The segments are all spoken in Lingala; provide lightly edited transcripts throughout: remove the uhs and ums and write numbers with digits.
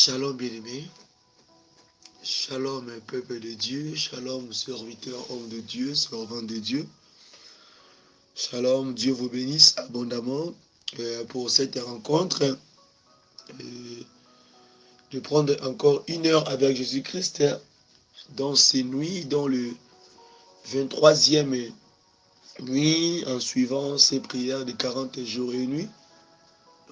Shalom bien-aimé, shalom peuple de Dieu, shalom serviteur, homme de Dieu, servant de Dieu. Shalom, Dieu vous bénisse abondamment pour cette rencontre. De prendre encore 1 heure avec Jésus-Christ dans ces nuits, dans le 23e nuit, en suivant ces prières de 40 jours et nuits.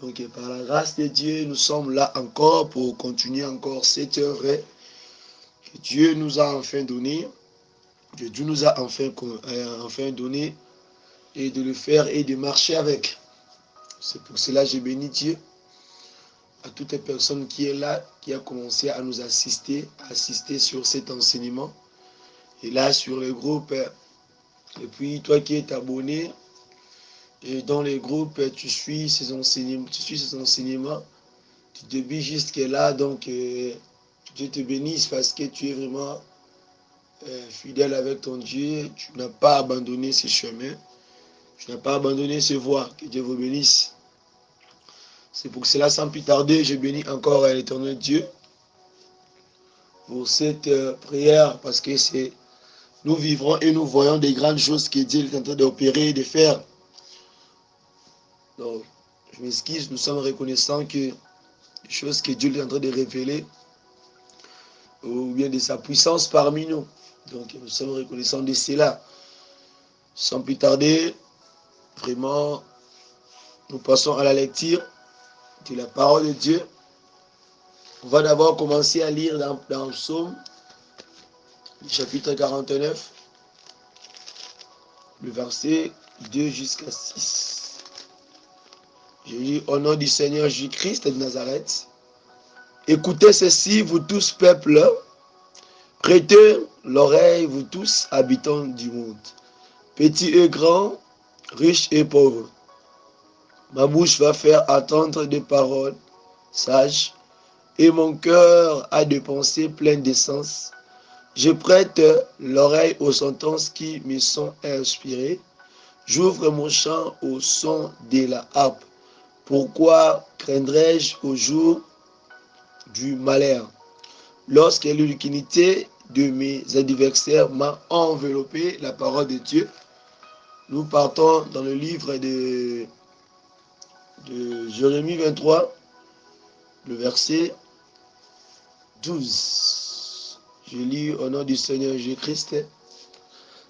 Donc par la grâce de Dieu, nous sommes là encore pour continuer encore cette œuvre que Dieu nous a enfin donnée, que Dieu nous a enfin donné, et de le faire et de marcher avec. C'est pour cela que j'ai béni Dieu à toute personne qui est là, qui a commencé à nous assister sur cet enseignement. Et là, sur le groupe, et puis toi qui es abonné, et dans les groupes, tu suis ces enseignements, du début jusqu'à là, donc Dieu te bénisse parce que tu es vraiment fidèle avec ton Dieu, tu n'as pas abandonné ce chemin, tu n'as pas abandonné ce voie, que Dieu vous bénisse. C'est pour cela, sans plus tarder, je bénis encore l'éternel Dieu pour cette prière, parce que c'est nous vivrons et nous voyons des grandes choses que Dieu est en train d'opérer et de faire. Donc, je m'excuse, nous sommes reconnaissants que les choses que Dieu est en train de révéler, ou bien de sa puissance parmi nous. Donc, nous sommes reconnaissants de cela. Sans plus tarder, vraiment, nous passons à la lecture de la parole de Dieu. On va d'abord commencer à lire dans le psaume, le chapitre 49, le verset 2 jusqu'à 6. Je lis au nom du Seigneur Jésus-Christ de Nazareth. Écoutez ceci, vous tous peuples, prêtez l'oreille, vous tous habitants du monde, petits et grands, riches et pauvres. Ma bouche va faire attendre des paroles sages, et mon cœur a des pensées pleines d'essence. Je prête l'oreille aux sentences qui me sont inspirées. J'ouvre mon chant au son de la harpe. Pourquoi craindrais-je au jour du malheur, lorsque l'iniquité de mes adversaires m'a enveloppé? La parole de Dieu. Nous partons dans le livre de Jérémie 23, le verset 12. Je lis au nom du Seigneur Jésus-Christ.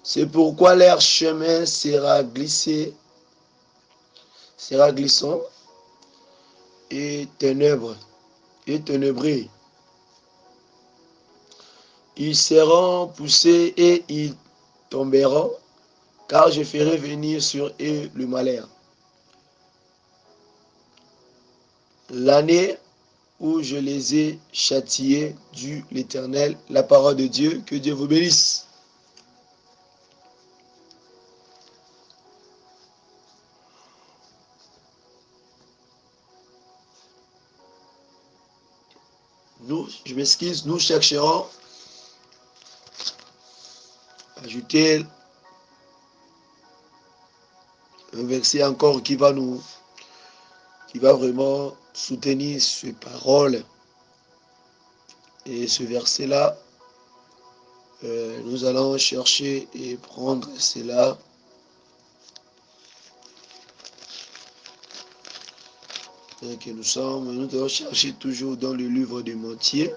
C'est pourquoi leur chemin sera glissant et ténébreux. Ils seront poussés et ils tomberont, car je ferai venir sur eux le malheur. L'année où je les ai châtiés du l'Éternel, la parole de Dieu, que Dieu vous bénisse. Je m'excuse, nous chercherons à ajouter un verset encore qui va vraiment soutenir ces paroles. Et ce verset-là, nous allons chercher et prendre cela. Donc nous devons chercher toujours dans le livre de Matthieu,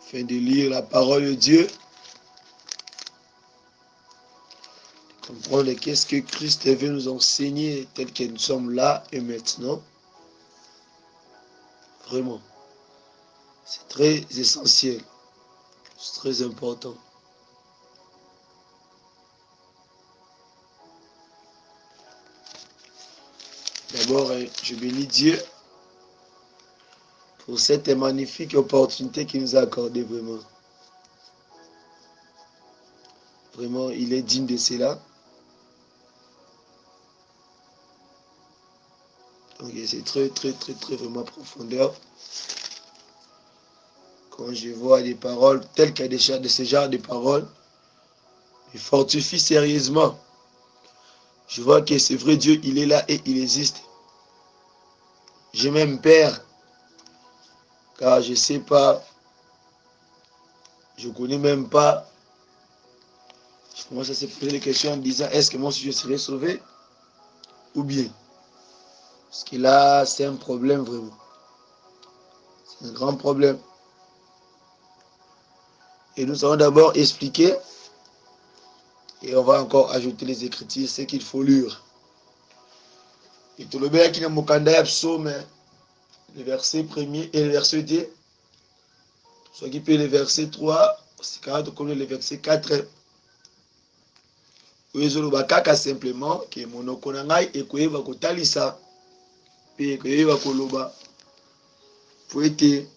afin de lire la parole de Dieu, comprendre qu'est-ce que Christ veut nous enseigner tel que nous sommes là et maintenant. Vraiment, c'est très essentiel, c'est très important. D'abord, je bénis Dieu pour cette magnifique opportunité qu'il nous a accordée vraiment. Vraiment, il est digne de cela. Donc c'est très vraiment profondeur. Quand je vois des paroles telles qu'il y a de ce genre de paroles, il fortifie sérieusement. Je vois que c'est vrai, Dieu, il est là et il existe. J'ai même peur car je ne sais pas, je ne connais même pas. Je commence à se poser des questions en disant, est-ce que moi aussi je serai sauvé ou bien? Parce que là, c'est un problème vraiment. C'est un grand problème. Et nous allons d'abord expliquer, et on va encore ajouter les écritures, ce qu'il faut lire. Et tout le bien qui n'a pas psaume, le verset 1er et le verset 2. Soit qui peut le verset 3, c'est quand même le verset 4. Oyezoloba kaka simplement que monoko na ngai ekoyeba kotalisa pe ekoyeba koloba po ete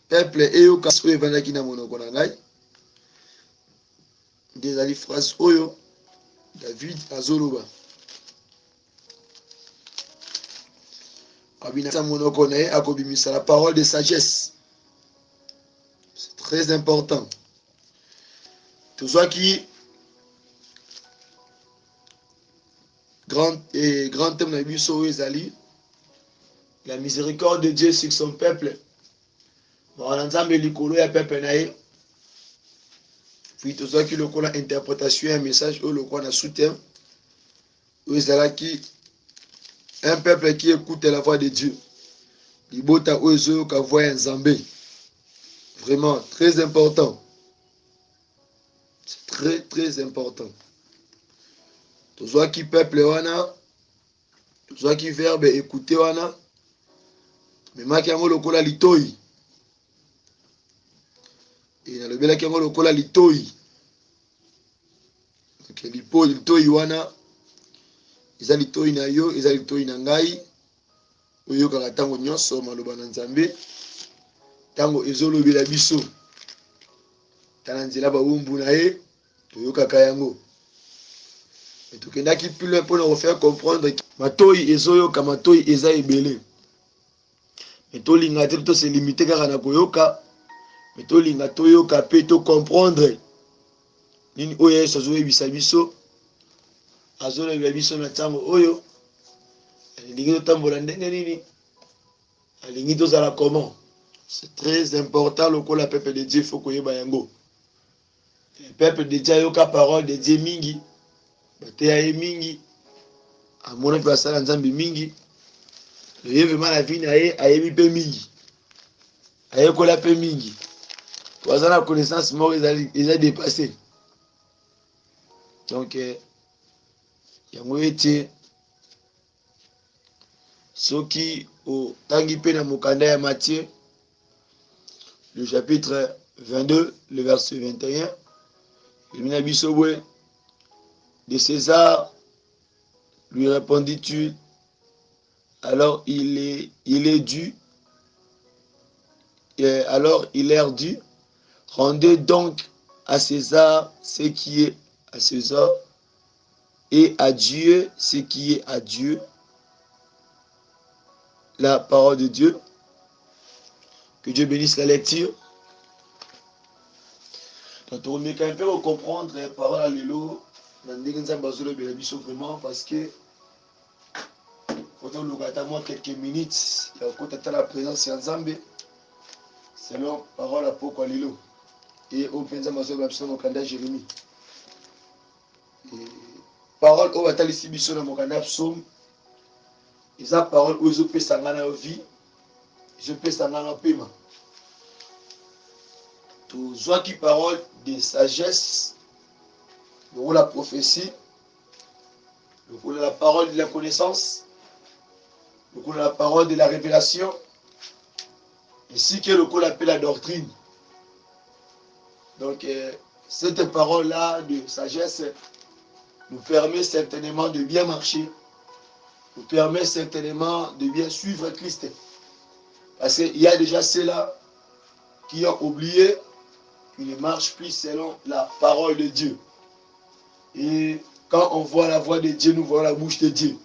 peuple eyoka oyo evandaki na monoko na ngai. Nde ezali phrase oyo David azoloba. Abinasa monoko na ye akobimisa la parole de sagesse. C'est très important. Tozwaki grand thème na biso oyo ezali la miséricorde de Dieu sur son peuple. Mawana nzambe likolo ya peuple na ye. Puis tozwaki lokola interprétation ya message oyo lokola na soutien oyo ezalaki un peuple qui écoute la voix de Dieu. Libota oyo ezoyoka voix ya nzambe. Vraiment très important. C'est très très important. Tozwaki peuple wana, tozwaki verbe écouter wana, memaki yango lokola litoi. Et nalobelaki yango lokola litoi. Donc litoi wana, eza litoi na yo, eza litoi na ngai, oyokaka ntango nyonso maloba na nzambe, ntango ezolobela biso. Tala nzela bawumbu na ye, toyokaka yango. Et tokendaki plus loin pour nous faire comprendre que matoi ezoyoka matoi eza ebele. Mais tolinga te to se limiter kaka na koyoka, mais tolinga toyoka pe to comprendre nini oyo Yesu azoyebisa biso, azolobela biso na ntango oyo alingi totambola ndenge nini, alingi tozala comment. C'est très important lokola peuple de Dieu faut koyeba yango. Le peuple de Dieu ayoka parole de Dieu mingi, bateya ye mingi, amona mpe basala nzambe mingi, vraiment la vie na ye ayebi mpe mingi, ayekola mpe mingi. Toaza na connaissance moko eza dépassé. Donc yango ete soki otangi mpe na mokanda ya Matthieu le chapitre 22 le verset 21, elimina biso boye, de César lui répondit-tu, alors il est dû, alors il est dû, rendez donc à César ce qui est à César et à Dieu ce qui est à Dieu. La parole de Dieu. Que Dieu bénisse la lecture. Donc on est quand même pour comprendre la parole à l'élo dans vraiment parce que quand on nous regarde quelques minutes, quand on a la présence de Nzambe, selon parole à Poko Lilo. Et au Penza Mazola au Kanda Jérémie. Parole au Batali Sibiso dans mon Kanda Psaume. Ils ont parole où ils ont fait sangana vie. Je peux sangana paiement. Tout soit qui parole de sagesse, le la prophétie, le la parole de la connaissance, le la parole de la révélation, ainsi que le qu'on appelle la doctrine. Donc, cette parole-là de sagesse nous permet certainement de bien marcher, nous permet certainement de bien suivre Christ. Parce qu'il y a déjà ceux-là qui ont oublié qu'ils ne marchent plus selon la parole de Dieu. Et quand on voit la voix de Dieu, nous voyons la bouche de Dieu.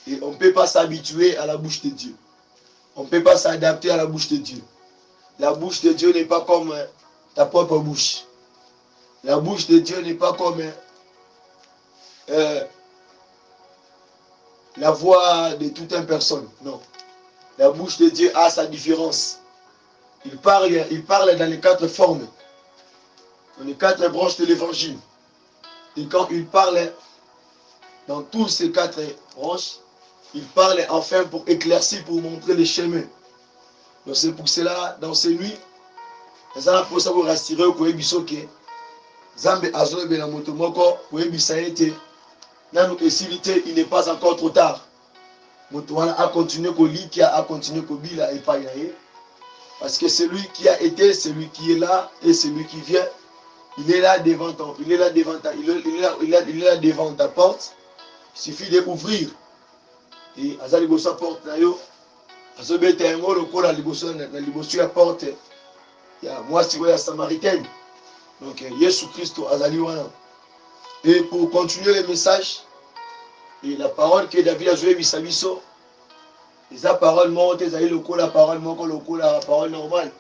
Et on ne peut pas s'habituer à la bouche de Dieu. On ne peut pas s'adapter à la bouche de Dieu. La bouche de Dieu n'est pas comme ta propre bouche. La bouche de Dieu n'est pas comme la voix de toute une personne. Non. La bouche de Dieu a sa différence. Il parle dans les 4 formes, dans les 4 branches de l'évangile. Et quand il parle dans tous ces 4 branches, il parle enfin pour éclaircir, pour montrer les chemins. Donc c'est pour cela, dans ces nuits, ça pour ça vous rassurer que bisoke Zambe azobe la moto moko pour bisaete. Nanu esilité, il n'est pas encore trop tard. Motowana a continué koliki, a continué kobila et pas yaé. Parce que celui qui a été, celui qui est là et celui qui vient, il est là devant toi, il est là devant ta, il est là devant ta porte. Il suffit d'ouvrir. Et azali gosa porte na yo, azobete yango lokola liboso na liboso ya porte ya mwasi ya samaritaine. Donc Yesu Christ azali wana. Et pour continuer le message, et la parole que David a joué bisabiso, la parole monte, la parole monte, la parole normale.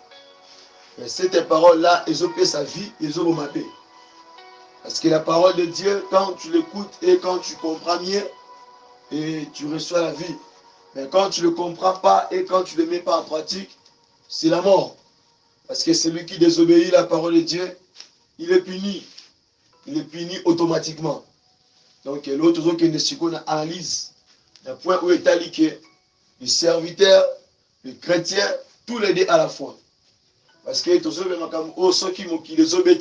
Mais cette parole-là, ils ont fait sa vie, ils ont mappé. Parce que la parole de Dieu, quand tu l'écoutes et quand tu comprends mieux, et tu reçois la vie. Mais quand tu ne le comprends pas et quand tu ne le mets pas en pratique, c'est la mort. Parce que celui qui désobéit à la parole de Dieu, il est puni. Il est puni automatiquement. Donc l'autre chose qu'on analyse, le point où est aliqué, les serviteurs, les chrétiens, tous les deux à la fois. Parce que ceux qui les obéissent,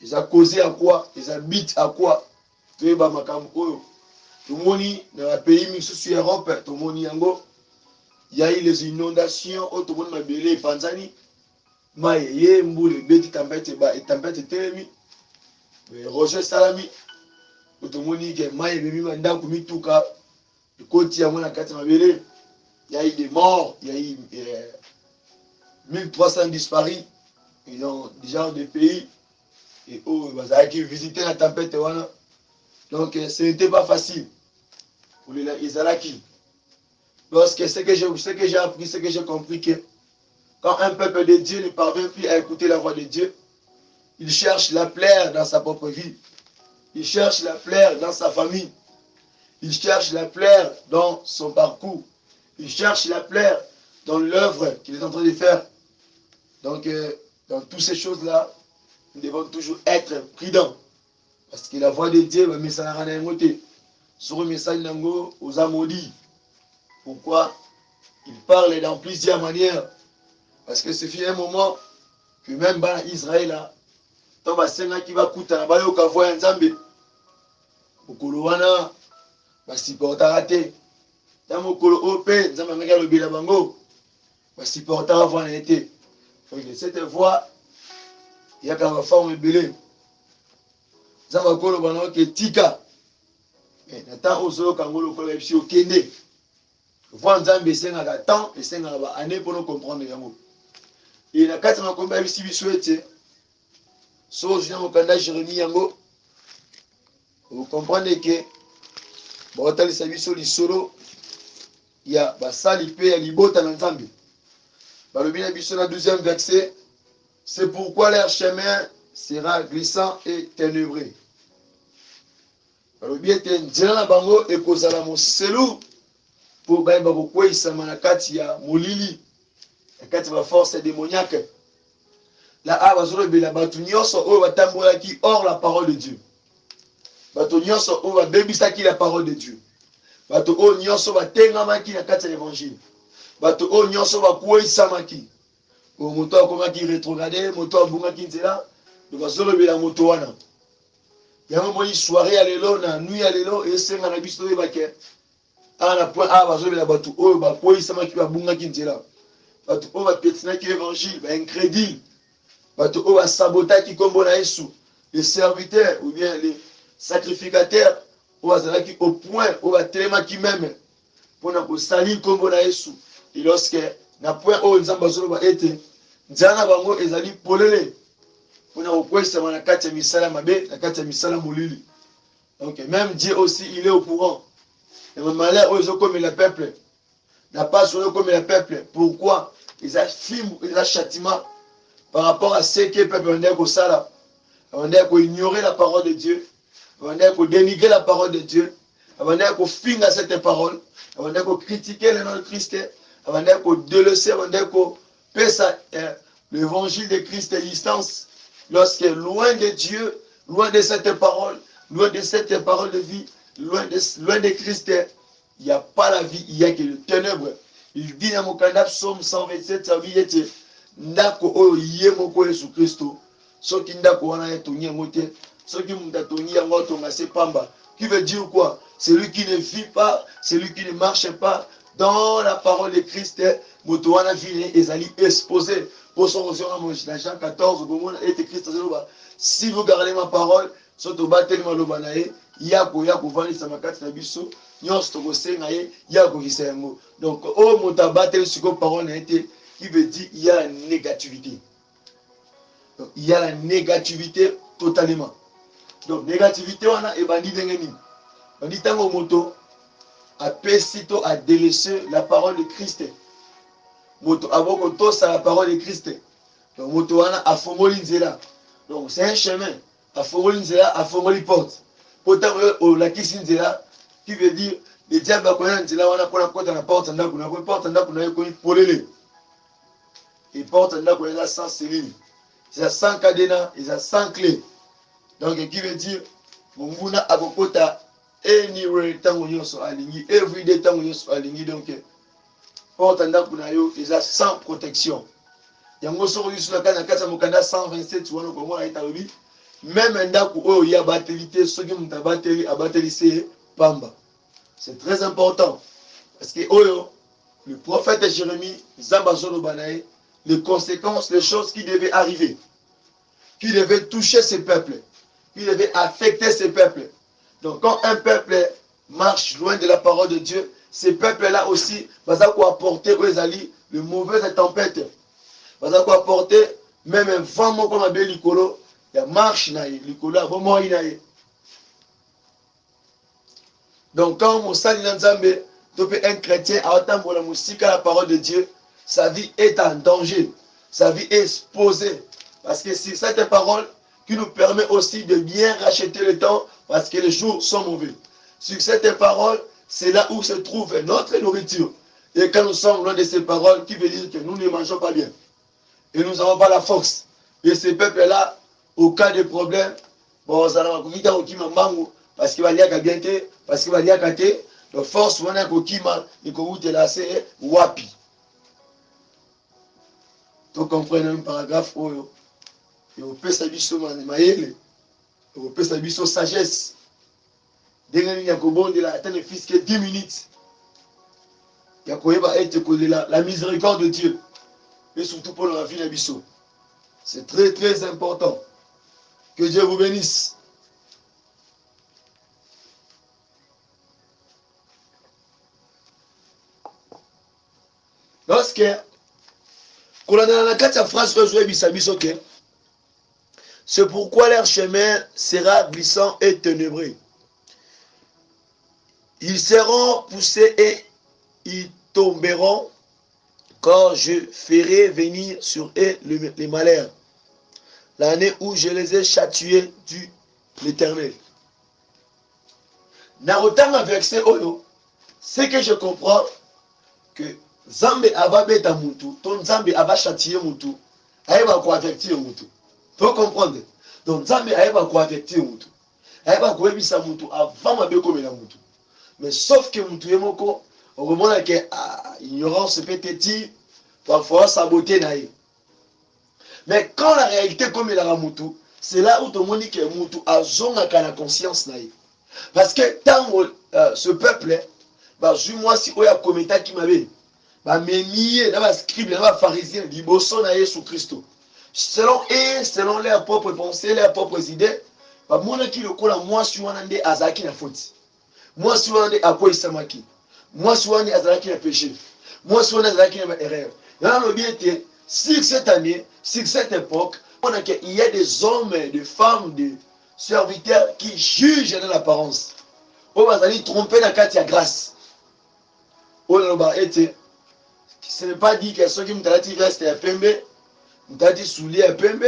ils ont causé à quoi? Ils habitent à quoi? Tout le monde, dans le pays, sur l'Europe, tout le monde, il y a eu les inondations, tout le monde m'a belé, Panzani, Maïe, Mboule, Beti, Tempête, Télémi, Roger Salami, tout le monde, Maïe, Bemi, Mandan, Koumituka, le côté à moi, la carte m'a belé. Il y a eu des morts, il y a eu 1300 disparus dans déjà des pays et qui visitaient la tempête. Donc ce n'était pas facile pour les Israéliens. Lorsque ce que j'ai appris, ce que j'ai compris, que quand un peuple de Dieu ne parvient plus à écouter la voix de Dieu, il cherche la plaire dans sa propre vie. Il cherche la plaire dans sa famille. Il cherche la plaire dans son parcours. Il cherche la plaire dans l'œuvre qu'il est en train de faire. Donc, dans toutes ces choses-là, nous devons toujours être prudents. Parce que la voix de Dieu, le message n'a rien noté. Sur le message nango aux amodis. Pourquoi? Il parle dans plusieurs manières. Parce que c'est fait un moment que même dans Israël, tant qui va coûter la balle au cavoie en Zambie. Au Kolowana, si porte à rater. Dans mon colo OP, Zambie mega le bilabango. Si porte à avoir été. Donc cette voix, il y a quand même forme belé. Zambie colo bano que tika. Mais n'attend aux autres quand on le fait au Kende. Voix en Zambie c'est un temps et c'est une année pour nous comprendre yango. Et la carte m'a combat ici bisouette. So je viens au Canada Jérémie yango. Vous comprenez que bon tali sabiso li solo il y a basali pe ya libota na Nzambe. Balobi na biso na 12e verset, c'est pourquoi leur chemin sera glissant et ténébreux. Balobi ete nzela na bango ekozala moselu pour bayeba kokweyisama na kati ya molili, na kati ya force démoniaque. La a bazolobela bato nyonso oyo batambolaki hors la parole de Dieu. Bato nyonso oyo babebisaki la parole de Dieu. Bato oyo nyonso batengamaki na kati ya l'évangile. Bato oyo nyonso bakweyisamaki. Moto akomaki rétrogradé, moto abungaki nzela, bazolobela moto wana. Yango moni soirée ya lelo na nuit ya lelo esenga na biso toyebake ana point a bazolobela bato oyo bakweyisamaki babungaki nzela. Bato oyo bapetinaki l'évangile, incrédule. Bato oyo basabotaki kombo na Yesu. Les serviteurs ou bien les sacrificateurs oyo bazalaki au point oyo batelemaki même mpona kosalir kombo na Yesu. Et lorsque na point oyo Nzambe azoloba ete nzela na bango ezali polele mpona kokweyisama na kati ya misala mabe, na kati ya misala molili. Donc même Dieu aussi il est au courant. Et le malheur oyo ezokomela peuple n'a pas oyo ezokomela peuple. Pourquoi? Ils ont film, ils ont châtiment par rapport à ce que le peuple vendait au Sala. On dit qu'on ignorer la parole de Dieu. On dit qu'on dénigrer la parole de Dieu. abandaki kofinga cette parole, abandaki kocritiquer le nom de Christ, abandaki kodélaisser, abandaki kopesa l'évangile de Christ à distance, lorsque loin de Dieu, loin de cette parole de vie, loin de Christ, il n'y a pas la vie, il n'y a que le ténèbre. Il dit dans mon canap, Psaume 127, ça dit, ndako oyo ye moko Yesu Christo, soki ndako wana ya tongi yango te, soki muta tongi yango tonga se pamba. Qui veut dire quoi? Celui qui ne vit pas, celui qui ne marche pas dans la parole de Christ, moto wana vie ezali exposé. Pour son dans Jean 14, si vous gardez ma parole, soto bateli maloba na ye, yako vani samakati na biso, nyonso tokosenga ye, yako kisengo. Donc oh moto bateli siko parole na été, qui veut dire il y a la négativité. Donc, il y a la négativité totalement. Donc négativité wana e bandi dengeni. Bandi tango moto a pesito a délaissé la parole de Christ. Moto aboko tosa la parole de Christ. Donc moto wana a fongoli nzela. Donc c'est un chemin. A fongoli nzela, a fongoli porte. Pourtant la kisi nzela qui veut dire le diable a connaît nzela wana pour la porte na porte ndako na porte ndako na ko polele. Et porte ndako na sans cellule. C'est sans cadenas, il a sans clé. Donc qui veut dire munguna abokota anywhere tango nyonso alingi, everyday tango nyonso alingi. Donc porte ndako na yo eza sans protection. Yango soko yusu na kana kata mokanda 127 wana ko mona ita lobi même ndako oyo ya battelité soki muta bateli abateli se pamba. C'est très important parce que oyo le prophète Jérémie Zamba Zolo Banae, les conséquences, les choses qui devaient arriver, qui devaient toucher ces peuples, qui devaient affecter ces peuples. Donc quand un peuple marche loin de la parole de Dieu, ces peuples-là aussi, va apporter aux alliés le mauvais tempête. Va apporter même un vent comme un bel licolo, il y a marche naïe, licolo, bon naïe. Donc quand on s'allie dans Zambé, un chrétien a entendre la musique à la parole de Dieu, sa vie est en danger, sa vie est exposée. Parce que c'est cette parole qui nous permet aussi de bien racheter le temps parce que les jours sont mauvais. Sur cette parole, c'est là où se trouve notre nourriture. Et quand nous sommes loin de ces paroles, qui veut dire que nous ne mangeons pas bien. Et nous n'avons pas la force. Et ces peuples-là, au cas de problème, bon, ça va vite au kima mango, parce qu'il va y a bien, parce qu'il va y a gâté, de force, on a au kima, et qu'on vous laissé, wapi. Donc, comprenez un paragraphe, et on peut s'habiller maïle, on peut s'habiller sagesse. Dès qu'il y a de la atteindre le fils que 10 minutes, il y a la miséricorde de Dieu, et surtout pour la vie de Bisso. C'est très très important. Que Dieu vous bénisse. Lorsque, quand on a la 4 phrase que je vais c'est pourquoi leur chemin sera glissant et ténébreux. Ils seront poussés et ils tomberont quand je ferai venir sur eux les malheurs. L'année où je les ai châtiés du l'Éternel. Narotanga verset Oyo, c'est que je comprends que Zambe ava beta mutu, ton Zambe ava châtier mutu, aïba ko avertir mutu. Faut comprendre. Donc Zambe aïba ko avertir mutu. Aïba ko ebisa mutu avant mabe komela mutu. Mais sauf que mutu yemoko, on remonte que ignorance peut-être parfois saboter naïe. Mais quand la réalité comme il a mutu, c'est là où tout le monde dit que mutu a zonga la conscience naïe. Parce que tant ce peuple, bah moi si on a commetté qui m'avait, bah ménier, là scribe, là pharisien, liboso na Jésus Christ. Selon eux, selon leurs propres pensées, leurs propres idées, bah moi qui le colle moi si on a des azaki na faute. Moi si on a des akoi isamaki. Moi si on a des azaki na péché. Moi si on a des azaki na erreur. Là le bien était si cette année, si cette époque, on a qu'il y a des hommes, des femmes, des serviteurs qui jugent dans l'apparence. On va aller tromper dans la grâce. On va être. Ce n'est pas dit que ceux qui me disent reste à Pembe, me disent soulier à Pembe,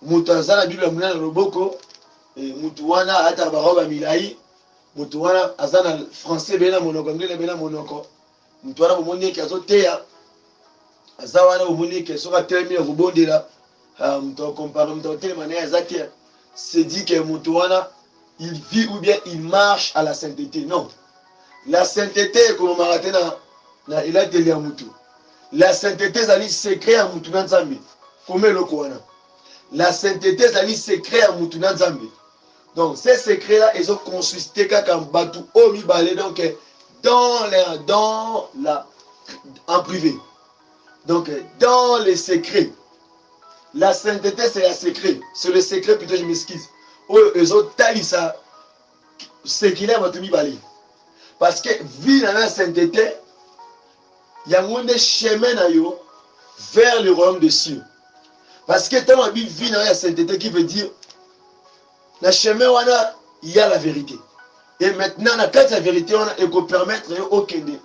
Moutanzana Bible Moulin Roboko, et Moutouana Atabaroba Milaï, moto wana aza na français bena monoko anglais bena monoko moto wana bomoni eke azoteya aza wana bomoni eke soki atelemi ya kobondela moto akompare moto akotelema naye aza te c'est dit que moto wana il vit ou bien il marche à la sainteté. Non, la sainteté ekomamaka te na elateli ya motu. La sainteté ezali secret ya motu na nzambe. Koma eloko wana, la sainteté ezali secret ya motu na nzambe. Donc ces secrets là ils ont consisté kaka bato o mibale, donc en privé. Donc dans les secrets, la sainteté c'est la secret, c'est le secret plutôt, je m'excuse. Oyo ezotalisa sekile ya bato mibale. Parce que vie dans la sainteté, il y a un chemin na yo vers le royaume des cieux. Parce que tant que vie dans la sainteté qui veut dire le chemin wana il y a la vérité. Et maintenant la carte de la vérité wana et qu'on permettre au kende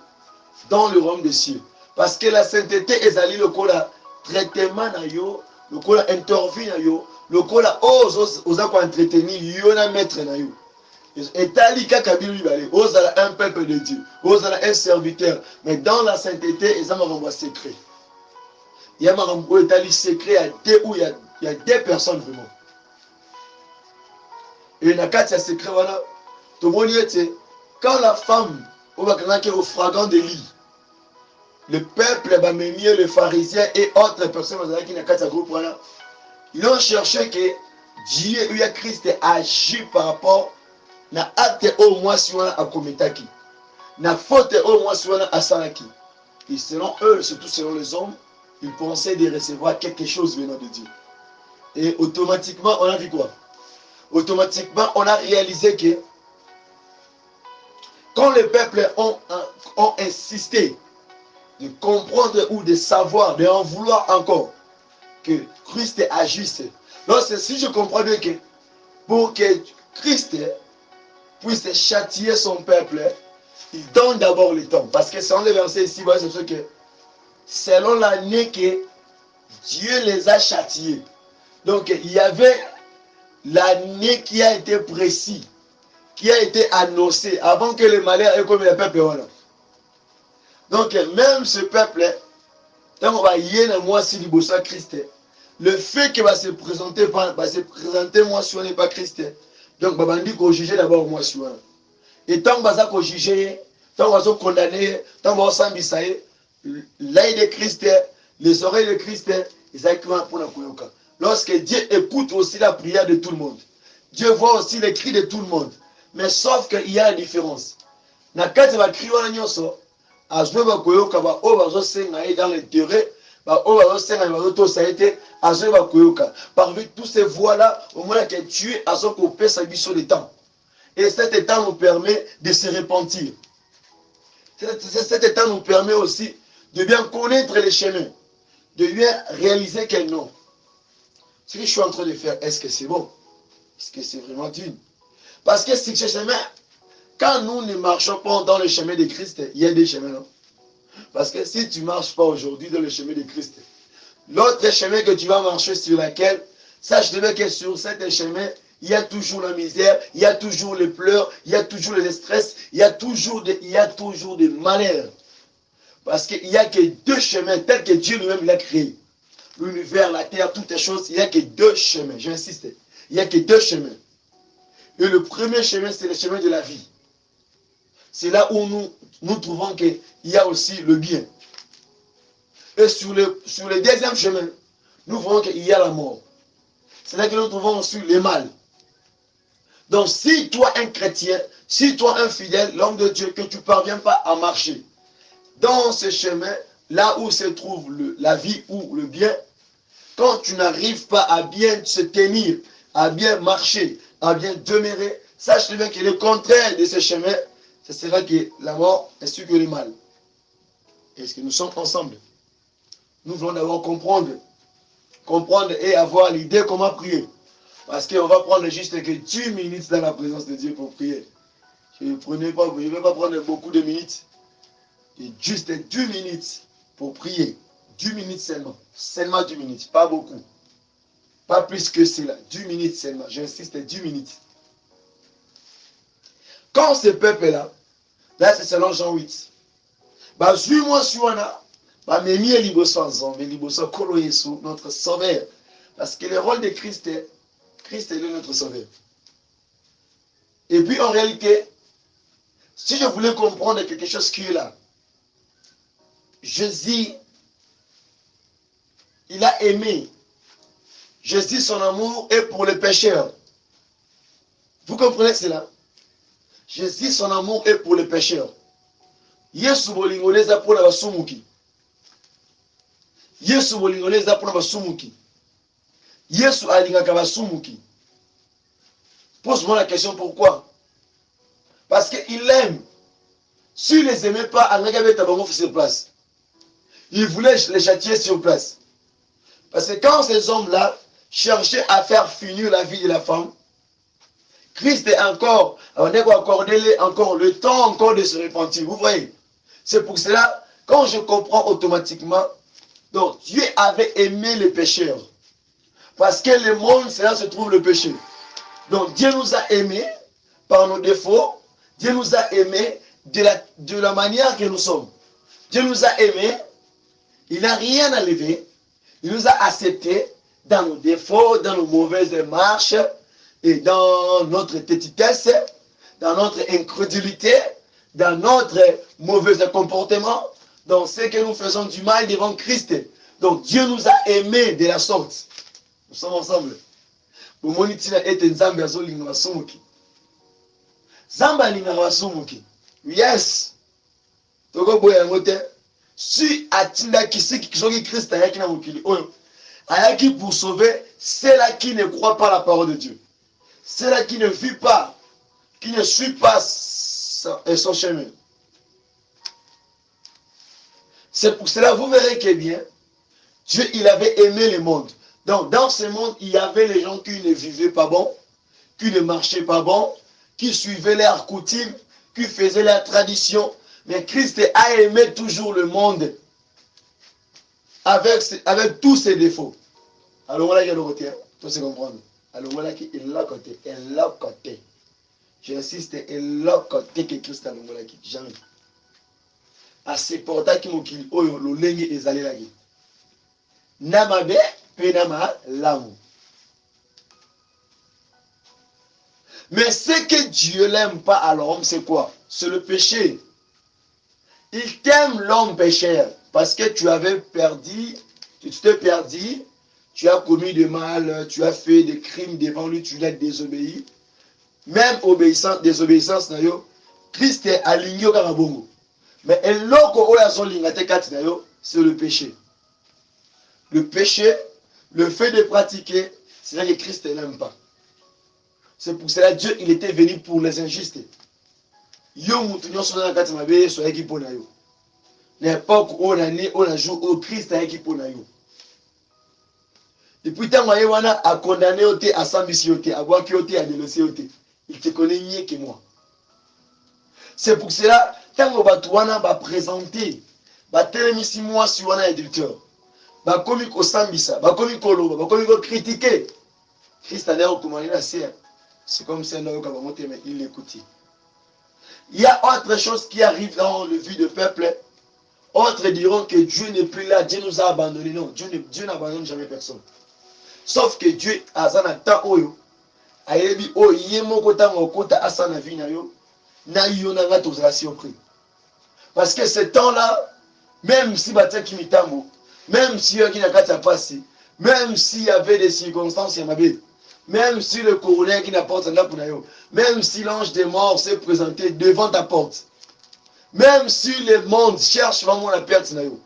dans le royaume des cieux. Parce que la sainteté est allée le kola traitement na yo, le kola interview na yo, le kola oza ko entretenir yo na maître na yo. Et talika kabili bale, ozala un peuple de Dieu, ozala un serviteur, mais dans la sainteté, ils ont un secret. Il y a un secret à deux où il y a deux personnes vraiment. Et dans le secret, voilà, tout le monde dit, quand la femme, au fragant de lit, le peuple, les pharisiens et autres personnes qui dans le groupe, voilà, ils ont cherché que Dieu, Christ, agit par rapport na acte au moins si on a commetaki, na faute au moins si on a asalaki. Et selon eux, surtout selon les hommes, ils pensaient de recevoir quelque chose venant de Dieu. Et automatiquement, on a vu quoi? Automatiquement, on a réalisé que quand les peuples ont insisté de comprendre ou de savoir, de en vouloir encore que Christ agisse. Donc, si je comprends bien que pour que Christ puisse châtier son peuple, il donne d'abord le temps. Parce que selon les versets ici, c'est ce que selon l'année que Dieu les a châtiés. Donc il y avait l'année qui a été précise, qui a été annoncée avant que le malheur ait comme le peuple. Voilà. Donc même ce peuple, quand on va y aller moi si libosa Christ, le fait qu'il va se présenter moi si on n'est pas Christ, donc on va dire qu'on juge d'abord moi si on. Et tant que vous jugez, tant que vous condamnez, tant que vous sambisez, l'œil de Christ, les oreilles de Christ, ils ont pour la koyoka. Lorsque Dieu écoute aussi la prière de tout le monde, Dieu voit aussi les cris de tout le monde. Mais sauf qu'il y a une différence. Na kati ba cri wana nyonso, azwe ba koyoka ba o bazo senga dans l'intérêt, ba o bazo senga ba to saite, azwe ba koyoka. Parmi tous ces voix là, au moins que Dieu a son coupé sa biso de temps. Et cet état nous permet de se repentir. Cet état nous permet aussi de bien connaître les chemins, de bien réaliser que non. Ce que je suis en train de faire, est-ce que c'est bon? Est-ce que c'est vraiment digne? Parce que ce chemin, quand nous ne marchons pas dans le chemin de Christ, il y a des chemins, non? Parce que si tu ne marches pas aujourd'hui dans le chemin de Christ, l'autre chemin que tu vas marcher sur laquelle, sache que sur cet chemin, il y a toujours la misère, il y a toujours les pleurs, il y a toujours le stress, il y a toujours des malheurs. Parce qu'il n'y a que deux chemins tels que Dieu lui-même l'a créé. L'univers, la terre, toutes les choses, il n'y a que deux chemins. J'insiste. Il n'y a que deux chemins. Et le premier chemin, c'est le chemin de la vie. C'est là où nous trouvons qu'il y a aussi le bien. Et sur le deuxième chemin, nous voyons qu'il y a la mort. C'est là que nous trouvons aussi le mal. Donc si toi un chrétien, si toi un fidèle, l'homme de Dieu, que tu ne parviens pas à marcher dans ce chemin, là où se trouve la vie ou le bien, quand tu n'arrives pas à bien se tenir, à bien marcher, à bien demeurer, sache bien que le contraire de ce chemin, ce sera que la mort ainsi que le mal. Est-ce que nous sommes ensemble? Nous voulons d'abord comprendre et avoir l'idée comment prier. Parce qu'on va prendre juste que 10 minutes dans la présence de Dieu pour prier. Je ne vais pas prendre beaucoup de minutes. Et juste 2 minutes pour prier. 10 minutes seulement. Seulement 10 minutes. Pas beaucoup. Pas plus que cela. 10 minutes seulement. J'insiste, 10 minutes. Quand ce peuple-là, là c'est selon Jean 8, bah suis-moi, suis-moi, bah mais mieux liboso en zombie, liboso kolo Yesu, notre sauveur. Parce que le rôle de Christ est notre sauveur. Et puis en réalité, si je voulais comprendre quelque chose qui est là, Jésus, il a aimé. Jésus, son amour est pour les pécheurs. Vous comprenez cela? Jésus, son amour est pour les pécheurs. Yesu bolingoleza pour la basumuki. Yesu bolingoleza pour la basumuki. Yesu alingaka basumuki. Pose-moi la question pourquoi? Parce qu'il aime. S'il ne les aimait pas, Anagabe Tabango sur place. Il voulait les châtier sur place. Parce que quand ces hommes-là cherchaient à faire finir la vie de la femme, Christ est encore, on a accordé encore le temps encore de se repentir. Vous voyez? C'est pour cela, quand je comprends automatiquement, donc Dieu avait aimé les pécheurs. Parce que le monde, c'est là où se trouve le péché. Donc Dieu nous a aimés par nos défauts. Dieu nous a aimés de la manière que nous sommes. Dieu nous a aimés. Il n'a rien à lever. Il nous a acceptés dans nos défauts, dans nos mauvaises marches, et dans notre tétitesse, dans notre incrédulité, dans notre mauvais comportement, dans ce que nous faisons du mal devant Christ. Donc Dieu nous a aimés de la sorte. Nous sommes ensemble. Yes. Si atindaki soki Christ ayaki na mokili oyo ayaki pour sauver ceux-là qui ne croient pas la parole de Dieu, ceux-là qui ne vivent pas, qui ne suivent pas son chemin. C'est pour cela vous verrez que bien Dieu il avait aimé le monde. Donc dans ce monde il y avait les gens qui ne vivaient pas bon, qui ne marchaient pas bon, qui suivaient leurs coutumes, qui faisaient leurs traditions. Mais Christ a aimé toujours le monde avec tous ses défauts. Alors voilà, il y a le côté, tout se comprendre. Alors voilà, il est là côté, et là côté. J'insiste, et là côté que Christ a le voilà qui jamais. À ce portail qui m'occupe, oh, le lengue est allé là. Namabe, penama, l'amour. Mais ce que Dieu n'aime pas à l'homme, c'est quoi? C'est le péché. Il t'aime l'homme pécheur parce que tu avais perdu, tu t'es perdu, tu as commis de mal, tu as fait des crimes devant lui, tu l'as désobéi. Même désobéissance, Christ est aligné au Karabongo. Mais c'est le péché. Le péché, le fait de pratiquer, c'est là que Christ n'aime pas. C'est pour cela que Dieu il était venu pour les injustes. Yo mutunyo sona kati mabe so yaki pona yo. L'époque où on a né, on a joué au Christ yaki pona yo. Et puis tant maye wana a condamné oté à sambisi oté, à boaki oté, à dénoncer oté. Il te connaît mieux que moi. C'est pour cela tant on va wana va présenter, va telemisi moi sur wana éditeur. Va komi ko sambisa, va komi ko loba, va komi ko critiquer. Christ a d'ailleurs commandé la serre. C'est comme ça non ka monter mais il l'écoute. Il y a autre chose qui arrive dans le vie du peuple. Autres diront que Dieu n'est plus là, Dieu nous a abandonnés. Non, Dieu n'abandonne jamais personne. Sauf que Dieu a un temps oyo. Ayebi o yemo kota ngokota asana vie na yo. Na yo na ngato za surpris. Parce que ce temps-là, même si batia kimitambo, même si yo kina kata passé, même s'il y avait des circonstances yamabe, même si le coroner qui n'apporte un pour nayo, même si l'ange des morts s'est présenté devant ta porte, même si le monde cherche vraiment la perte nayo,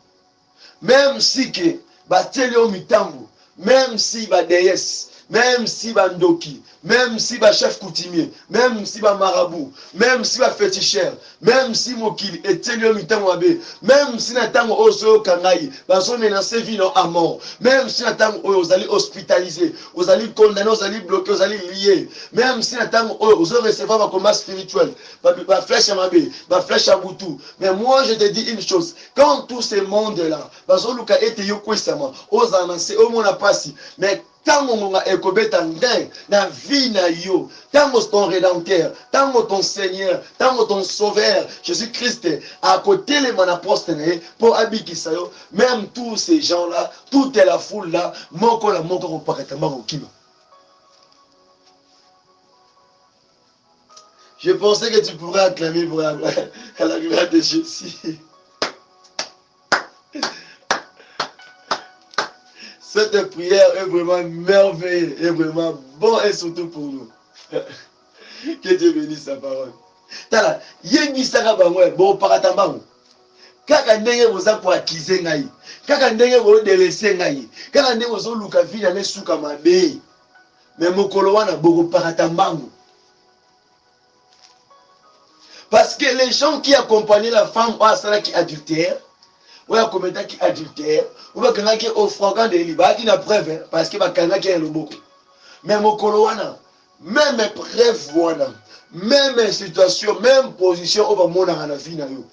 même si que batelio mitambo, même si ba déesse, même si ba ndoki, même si ba chef coutumier, même si ba marabout, même si ba féticheur, même si mokili etelio mitambo abe, même si natango ozo kangai, bazo menacer vie non à mort, même si natango ozo allez hospitaliser, ozo allez condamner, ozo allez bloquer, ozo allez lier, même si natango ozo recevoir ma combat spirituel, ba flèche à mabe, ba flèche à boutou. Mais moi je te dis une chose, quand tout ce monde là, bazo luka ete yo kwesama, ozo anancer au mona pasi, mais Tango monga ekobeta ndeng na vie na yo. Tango ton rédempteur, tango ton Seigneur, tango ton Sauveur, Jésus-Christ, à côté les manapostes pour abikisa yo, même tous ces gens-là, toute la foule-là, moko la moko ko pakatamba okima. Je pensais que tu pourrais acclamer pour la gloire de Jésus. Cette prière est vraiment merveilleuse, est vraiment bon et surtout pour nous. Que Dieu bénisse sa parole. Tala, yengi saka bango bon paratambango. Kaka ndenge boza ko akize ngai. Kaka ndenge bo delese ngai. Kaka ndenge bozo luka vina ne suka mabe. Mais mokolo wana boko paratambango. Parce que les gens qui accompagnaient la femme à cela qui adultère, ou à commettre qui adultère, ou à quelqu'un qui est offrant de liba, qui n'a preuve, parce que quelqu'un qui est le beaucoup. Mais mokolo wana, même preuve wana, même situation, même position, on va mona na vie na yo.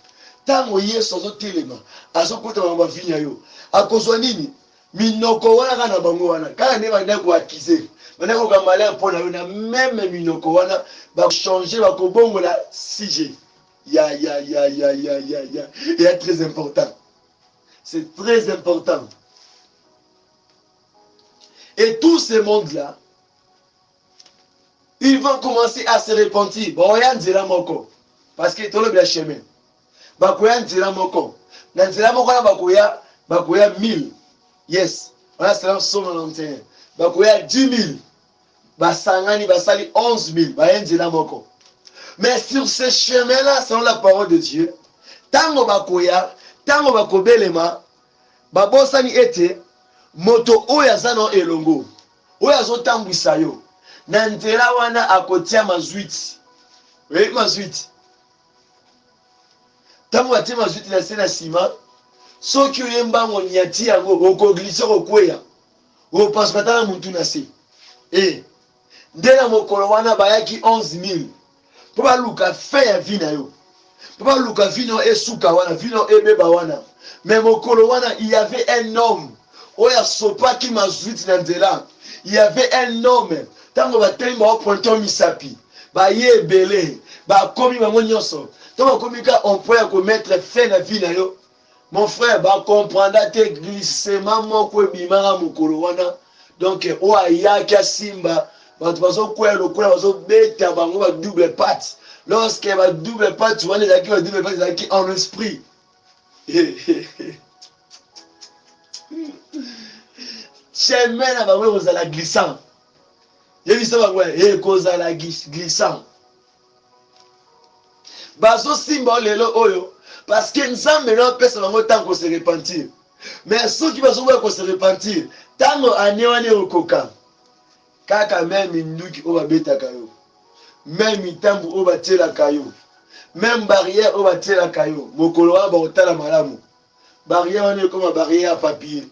Tango yeso zo telema, azo kota na vie na yo. Akozwa nini? Minoko wana kana bango wana. Kana ne ba ko akize. Bana ko kamala mpo na yo na même minoko wana ba changer ba ko bongo la CG. Ya. Et très important. C'est très important. Et tout ce monde-là, ils vont commencer à se repentir. Bon, y'a nzela moko. Parce que tout le chemin. Bakoya nzela moko. Na nzela moko na bakoya 1000. Yes. On a cela 191. Bakoya 10 000. Basangani basali 11 000. Baya nzela moko. Mais sur ce chemin-là, selon la parole de Dieu, tango bakoya, tango bakobelema, babosani ete, moto oya zano elongo. Oya zo tambwisa yo. Na nzela wana akotia mazwiti. Oui, mazwiti. Tango atie mazwiti na sena sima, soki oyemba ngo nyati yango okoglise kokweya. Opanse patala muntu na se. Ndena mokolo wana bayaki 11 000. Po baluka fe ya vi na yo. Po baluka vi na yo esuka wana, vi na yo ebeba wana. Mais mokolo wana, il y avait un homme. Oya sopaki mazwiti na nzela. Il y avait un homme. Tango bateli ba pointo misapi. Ba ye belé. Ba komi ba nyonso. Tango komi ka on peut commettre fin na vie na yo. Mon frère ba comprendre te glissement moko ebimanga mokolo wana. Donc o ayaki simba bato bazo kwela lokola bazo beta bango ba double patte. Lorsque ba double patte wana ezaki ba double patte ezaki en esprit. Chemin na bango kozala glissant. Yebisa bango kozala glissant. Bazo simba lelo oyo parce que nzambe na pesa bango tango se repentir. Mais ceux qui bazo ko se repentir, tango ane okoka. Kaka même nduki o babetaka yo. Même mitambu o batela kayo. Même barrière o batela kayo. Mokolo wa ba otala malamu. Barrière wana comme barrière à papier.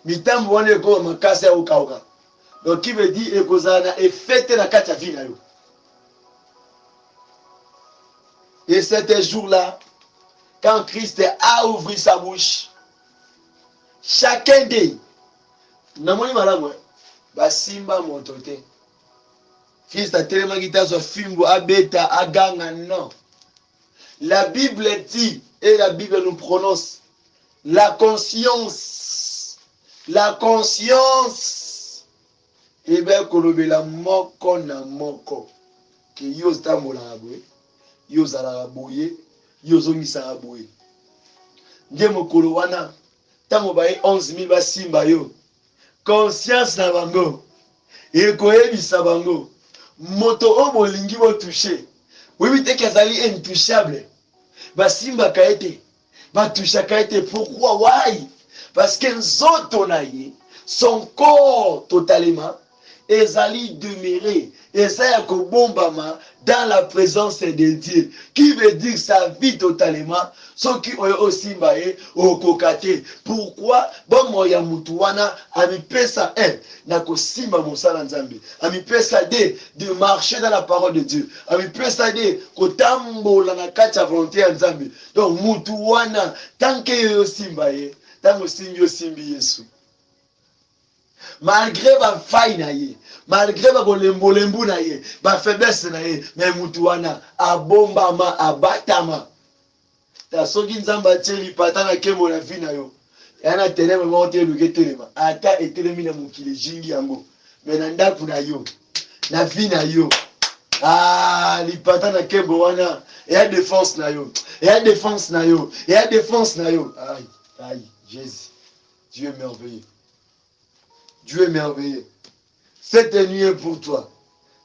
Mitambu wana comme makasa ya okauka. Donc qui veut dire ekozana et fête na kati ya vie na yo. Et cet jour-là, quand Christ a ouvert sa bouche, chacun d'eux, namoni malamu, basimba motote. Christ a tellement quitté son fimbo, abeta, aganga, non. La Bible dit, et la Bible nous prononce, la conscience, et bien, kolobela moko na moko, que yos tambola abwe. Yo zala boye, yo zongisa boye. Nde mokolo wana, tango baye 11 000 basimba yo. Conscience na bango. Ekoyebisa bango. Moto o bolingi bo toucher. Oui, te kezali intouchable. Basimba kaete. Ba toucha kaete. Pourquoi? Why? Parce que nzoto na ye, son corps totalement, ezali demeuré. Et ça y a bombama dans la présence de Dieu. Qui veut dire sa vie totalement. Ceux qui ont aussi mbaye au kokate. Pourquoi? Bon moya mutuwana ami pesa na kosimba mosala nzambe. Ami pesa de marcher dans la parole de Dieu. Ami pesa kotambola na kati ya volonté ya nzambe. Donc mutuwana tant que yo simbaye, tant que simbi Yesu. Malgré ma faille na ye, malgré ma bolembolembu na ye, ma faiblesse na ye, mais mutuana abombama abatama. Ta soki nzamba teli patana kembo na vie na yo. Yana tenema monte luke telema. Ata etelemi na mukile jingi yango. Mais na ndaku na yo, na vie na yo. Ah, lipata na kembo wana, ya défense na yo. Ya défense na yo. Ya défense na yo. Aïe, aïe, Jésus. Dieu est merveilleux. Dieu est merveilleux. Cette nuit est pour toi.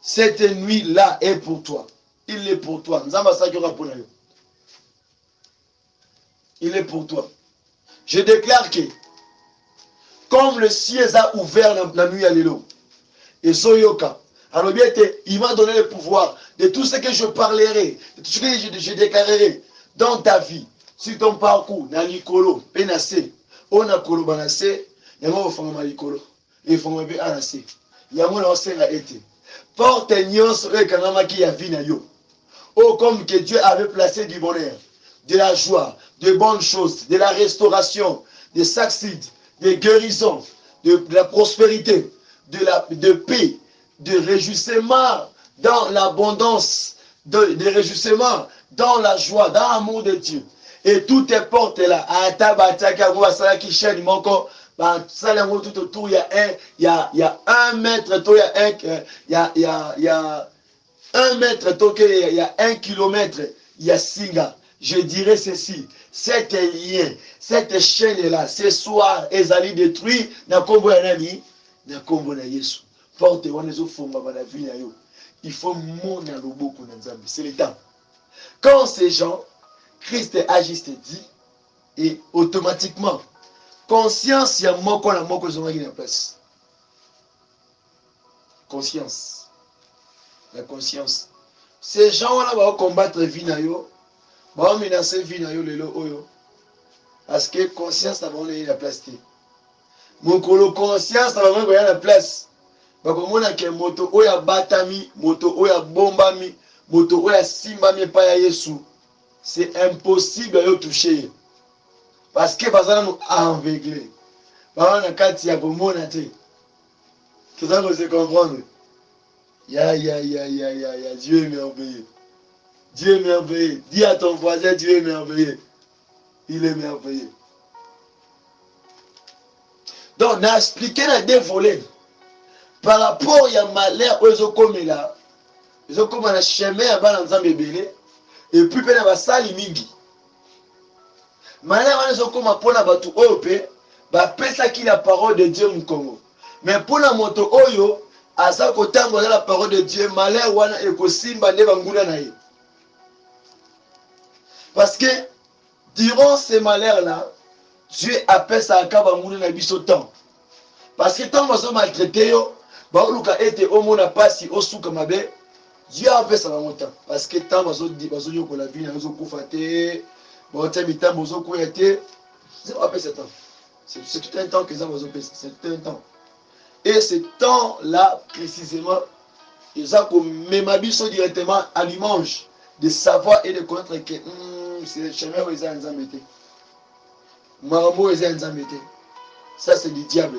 Cette nuit-là est pour toi. Il est pour toi. Il est pour toi. Je déclare que, comme le ciel a ouvert la nuit à l'élo, et Zoyoka, alors bien, il m'a donné le pouvoir de tout ce que je parlerai, de tout ce que je déclarerai dans ta vie, sur ton parcours, dans l'ikolo, penase, on a kolo banase, il y a un fond likolo, et fond be anase, il y a un osera été. Porte nyons e kanama ki ya vie na yo. Oh, comme que Dieu avait placé du bonheur, de la joie, de bonnes choses, de la restauration, des succès, des guérisons, de la prospérité, de paix, de réjouissement dans l'abondance, de réjouissement dans la joie, dans l'amour de Dieu. Et toutes tes portes là, tout autour, il y a un mètre, il y a 1 mètre, il y a 1 kilomètre, il y a Singa. Je dirais ceci, cette lien, cette chaîne-là, ce soir, ils allaient détruire, na kombo ya nani, na kombo na Yesu. Porte wanezo fonga bana vie na yo. Il faut mona loboko na Nzambe, c'est le temps. Quand ces gens, Christ agisse dit, et automatiquement, conscience ya moko na moko zonga na place. Conscience. La conscience. Ces gens-là vont combattre vie na yo, vont menacer vie na yo lelo oyo. Parce que conscience n'a pas la place. Mon colo conscience n'a pas la place. Bakomona ke moto oya batami, moto oya bombami, moto oya simbami pa ya Yesu. C'est impossible de toucher. Parce que bazana nous aveuglé. Bazana kati ya bomona te. Tout ça vous comprendre. Ya, Dieu est merveilleux. Dieu est merveilleux. Dis à ton voisin, Dieu est merveilleux. Il est merveilleux. Donc, on a expliqué les deux volets. Par rapport à malheur aux okomela, ils ont comme un chemin à balanzam bébélé, et puis il y a sali mingi. Malheur ils ont comme un pona batu ope, ba pesa qui la parole de Dieu mu Congo. Mais pour la moto oyo, à sa côté la parole de Dieu, malheur wana eko simba ne banguna na ye. Parce que durant ces malheurs-là, Dieu appelle ça à kabanguna na biso temps. Parce que tant que maltraité yo, baoluka ete omona pasi osuka mabe, Dieu appelle ça longtemps. Parce que tant que yo la vie na zo kufa te, ba tami temps bozo kuya te, c'est appelle ce temps. C'est tout un temps que ça bozo pesa, c'est tout un temps. Et ce temps-là précisément, ils ont comme mémabiso directement à l'image de savoir et de connaître que c'est le chemin où ils ont embêté. Maramo ils ont embêté. Ça c'est du diable.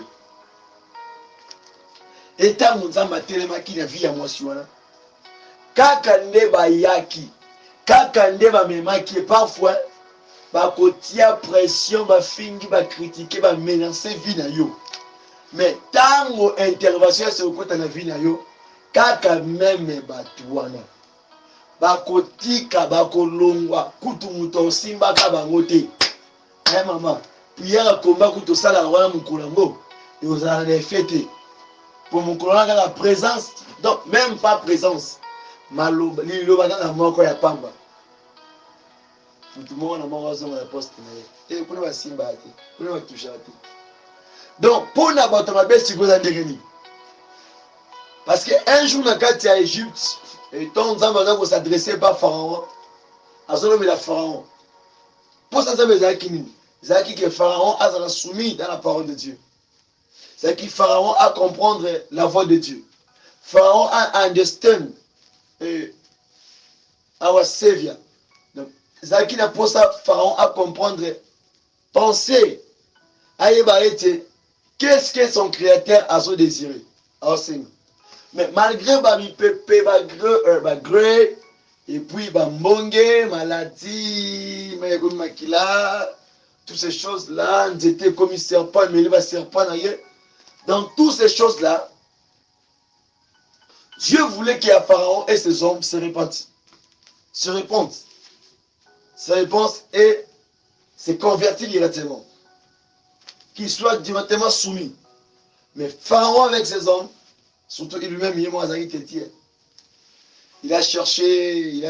Et tant que nous avons télémaki la vie à moi sur là, kaka nde ba yaki, kaka nde ba memaki, parfois ba kotia pression, ba fingi, ba critiquer, ba menacer vie na yo. Mais tant que intervention c'est au côté de la vie na yo, kaka même batuana. Ba kotika, ba kolongwa, kutu muto simba ka bango te. Eh maman, prière combat kutu sala wana mukulango, et vous allez fêter. Pour mon colonel la présence, donc même pas présence. Maloba, liloba na moko ya pamba. Tout le monde a mort sur la poste. Et pour nous simba ati, pour nous toucher ati. Donc pour na bato mabe siko za ndengeni. Parce que un jour na kati ya Égypte, et ton nzamba za ko s'adresser pas Pharaon. Azolo mais la Pharaon. Pour ça nzamba za kini. Zaki que Pharaon a soumis dans la parole de Dieu. C'est que Pharaon a comprendre la voix de Dieu. Pharaon a understand our Savior. Donc, c'est qui n'a pas ça, Pharaon a comprendre, penser, aïeba été, qu'est-ce que son créateur a so désiré? Mais malgré gré, et puis mbonge, maladie, makila, toutes ces choses-là, j'étais comme un serpent, mais il va serpent. Dans toutes ces choses-là, Dieu voulait que Pharaon et ses hommes se répandent. Se répandent et se convertir directement. Qu'ils soient directement soumis. Mais Pharaon avec ses hommes, surtout lui-même, il a cherché,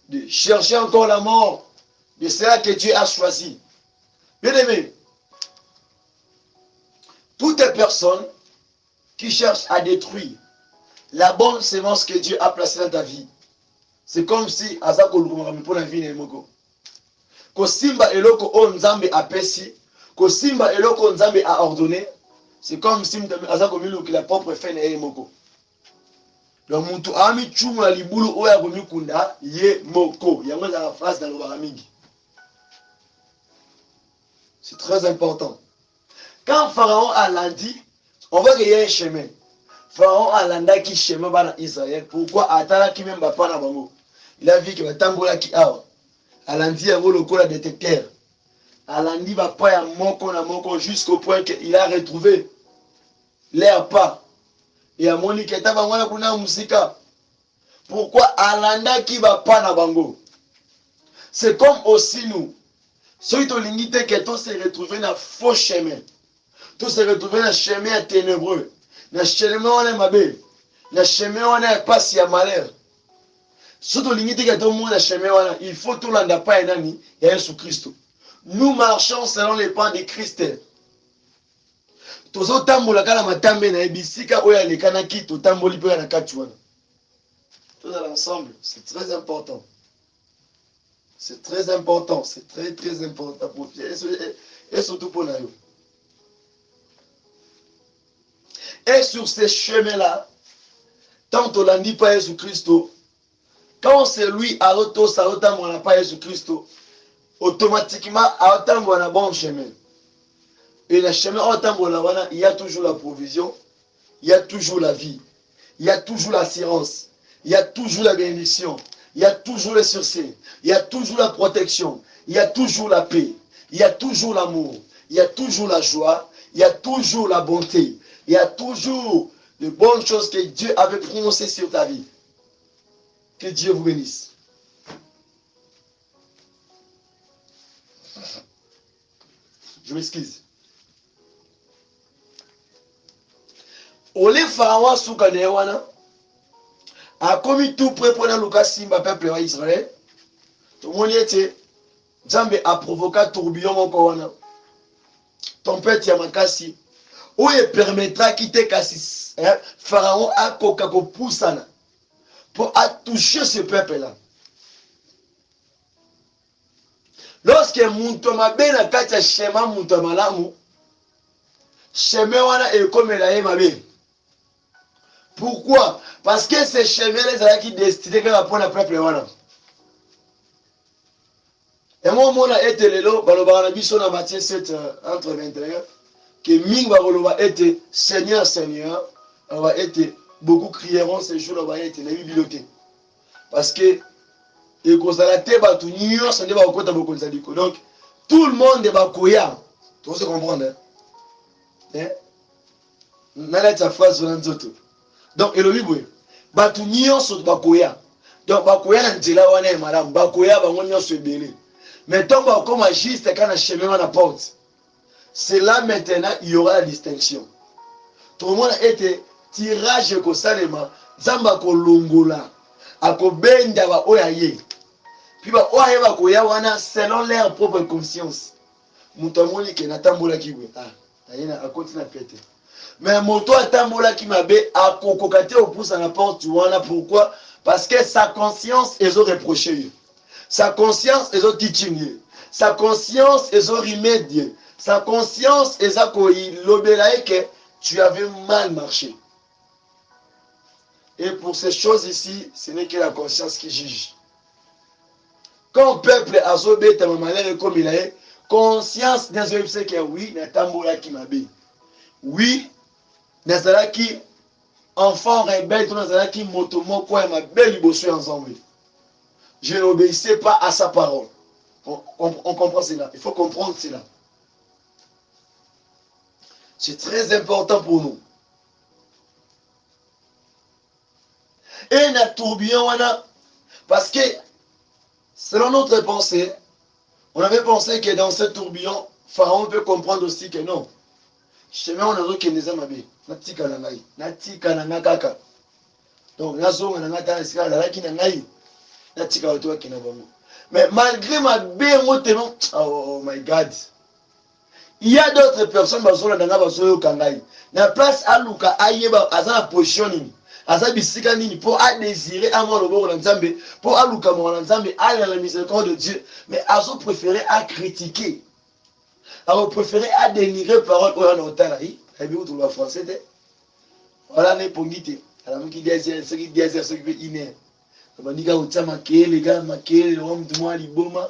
de chercher encore la mort. De cela que Dieu a choisi. Bien aimé, toutes les personnes qui cherchent à détruire la bonne sémence que Dieu a placée dans ta vie, c'est comme si pour la vie Kosimba eloko o nzambe apesi, kosimba eloko nzambe a ordonné, c'est comme si la propre fait na moko. Donc mutu ami chumu na libulu oya komikunda ye moko. Yango la phrase dans le baramigi. C'est très important. Quand Pharaon a landi, on voit qu'il y a un chemin. Pharaon a landa qui chemin dans Israël. Pourquoi atala ki même pas na bango? Il a vu que batambola ki awa. Alandi yango lokola détecteur. Alandi bapa ya moko na moko jusqu'au point qu'il a retrouvé l'air pas. Et à Monique eta bango na kuna musika. Pourquoi alanda ki bapa na bango? C'est comme aussi nous. Ceux qui l'ingité que tous se retrouver dans faux chemin. Tous se retrouver dans chemin ténébreux. Dans chemin on est mabé. Dans chemin on est pas si à malheur. Surtout l'ingité que tout le monde dans chemin il faut tout l'anda pas enani et Jésus Christ. Nous marchons selon les pas de Christ. Tozo tambola kala matambe na ebisika oya lekana ki to tamboli pe na katuana. Tous ensemble, c'est très important. C'est très important, c'est très très important pour Pierre et surtout pour Nayo. Et sur ces chemins-là, tant on l'a dit pas Jésus-Christ, quand c'est lui à l'auto, ça autant on n'a pas Jésus-Christ, automatiquement à autant on a bon chemin. Et le chemin autant on a, il y a toujours la provision, il y a toujours la vie, il y a toujours l'assurance, il y a toujours la bénédiction. Il y a toujours le succès, il y a toujours la protection, il y a toujours la paix, il y a toujours l'amour, il y a toujours la joie, il y a toujours la bonté, il y a toujours les bonnes choses que Dieu avait prononcées sur ta vie. Que Dieu vous bénisse. Je m'excuse. Ole Pharaon soukanewana a commis tout prêt pour le Simba peuple d'Israël. Tout le monde était. Nzambe a provoqué tourbillon encore wana. Tempête ya makasi. Où il permettra quitter kasi Pharaon a kokako poussana pour toucher ce peuple là. Lorsque Muntoma bena katia shema Muntoma lamu, shema wana est comme la mabe. Pourquoi? Parce que ces chemins-là qui destinés pour le peuple. Et moi, on a été le lot, dans Matthieu 7, entre 21, que Ming va être Seigneur, Seigneur, on va être beaucoup crieront ces jours, on va être les bibliothèques. Parce que, et cause de la tête, donc, tout le monde est bakoya. Tu vas comprendre. Hein? Nana sa phrase sur l'anzoto. Donc, Elohim, batu nyonso bakoya. Donc, bakoya na nzela wana e madame, bakoya bango nyonso ebele. Mais tant comme juste quand on chemin à la porte, c'est là maintenant il y aura la distinction. Tout le monde a été tirage ko salema, zamba ko longola, ako benda ba oyaye. Puis ba oyaye ba koya wana selon leur propre conscience. Mutamoli ke na tambola kiwe. Ah, ayena a continue à péter. Mais moto atambola ki mabe a kokokate au pouce à la porte wana pourquoi? Parce que sa conscience est au reproché. Sa conscience est au teaching. Sa conscience est au remède. Sa conscience est à quoi que tu avais mal marché. Et pour ces choses ici, ce n'est que la conscience qui juge. Quand le peuple a zobé ta malheur comme il est, conscience nazoyebisa ke oui natambolaki mabe, oui nazalaki enfant rebelle to nazalaki moto moko ya mabe liboso ya Nzambe, je n'obéissais pas à sa parole. On comprend cela, il faut comprendre cela. C'est très important pour nous. Et na tourbillon wana, parce que selon notre pensée, on avait pensé que dans ce tourbillon, Pharaon peut comprendre aussi que non. Chemin on a dit que nous avons natika na ngai, natika na ngakaka. Donc nazonga na ngata esika la ki na ngai, natika watu wa kina bango. Mais malgré ma bémotement, oh my God. Il y a d'autres personnes qui sont dans la kangai. Na place à Luka ayeba aza positioning. Aza bisika nini pour à désirer à moi le bon Nzambe, pour à Luka mon Nzambe à la miséricorde de Dieu, mais azo préféré à critiquer. Azo préféré à dénigrer parole au en otalaï. Et bien tout le français de. Voilà n'est pongité. Alors qui désire ce qui désire ce qui veut iner. Bandika utama kele ga makele homme de moi liboma.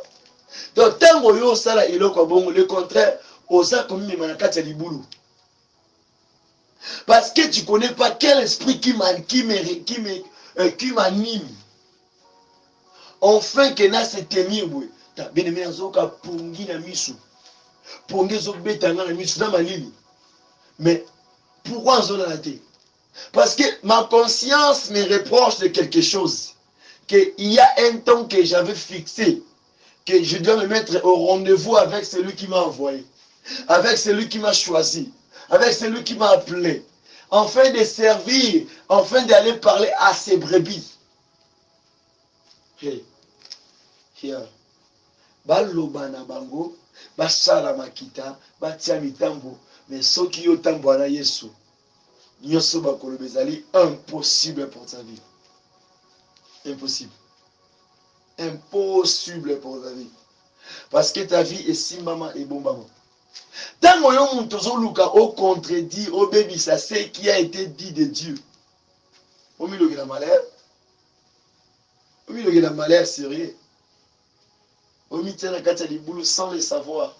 Donc tango yo sala eloko bongo le contraire osa komi manakati ya libulu. Parce que tu connais pas quel esprit qui m'anime. Enfin que na se tenir boy. Ta bien aimé azoka pongi na misu. Pongi zo betanga na misu na malili. Mais pourquoi on a été? Parce que ma conscience me reproche de quelque chose. Qu'il y a un temps que j'avais fixé. Que je dois me mettre au rendez-vous avec celui qui m'a envoyé. Avec celui qui m'a choisi. Avec celui qui m'a appelé. Afin de servir. Afin d'aller parler à ses brebis. Hey. Here. Baloba na bango. Basala makita. Batia mitambo. Mais ceux qui ont tambo na Yesu. Nyoso bakolo bezali impossible pour ta vie. Impossible. Impossible pour ta vie. Parce que ta vie est si maman et bon maman. Tant que tu as au contredit, au bébé, ça c'est qui a été dit de Dieu. Au milieu de la malheur. Au milieu de la malheur sérieux. Au milieu de la boulot sans le savoir.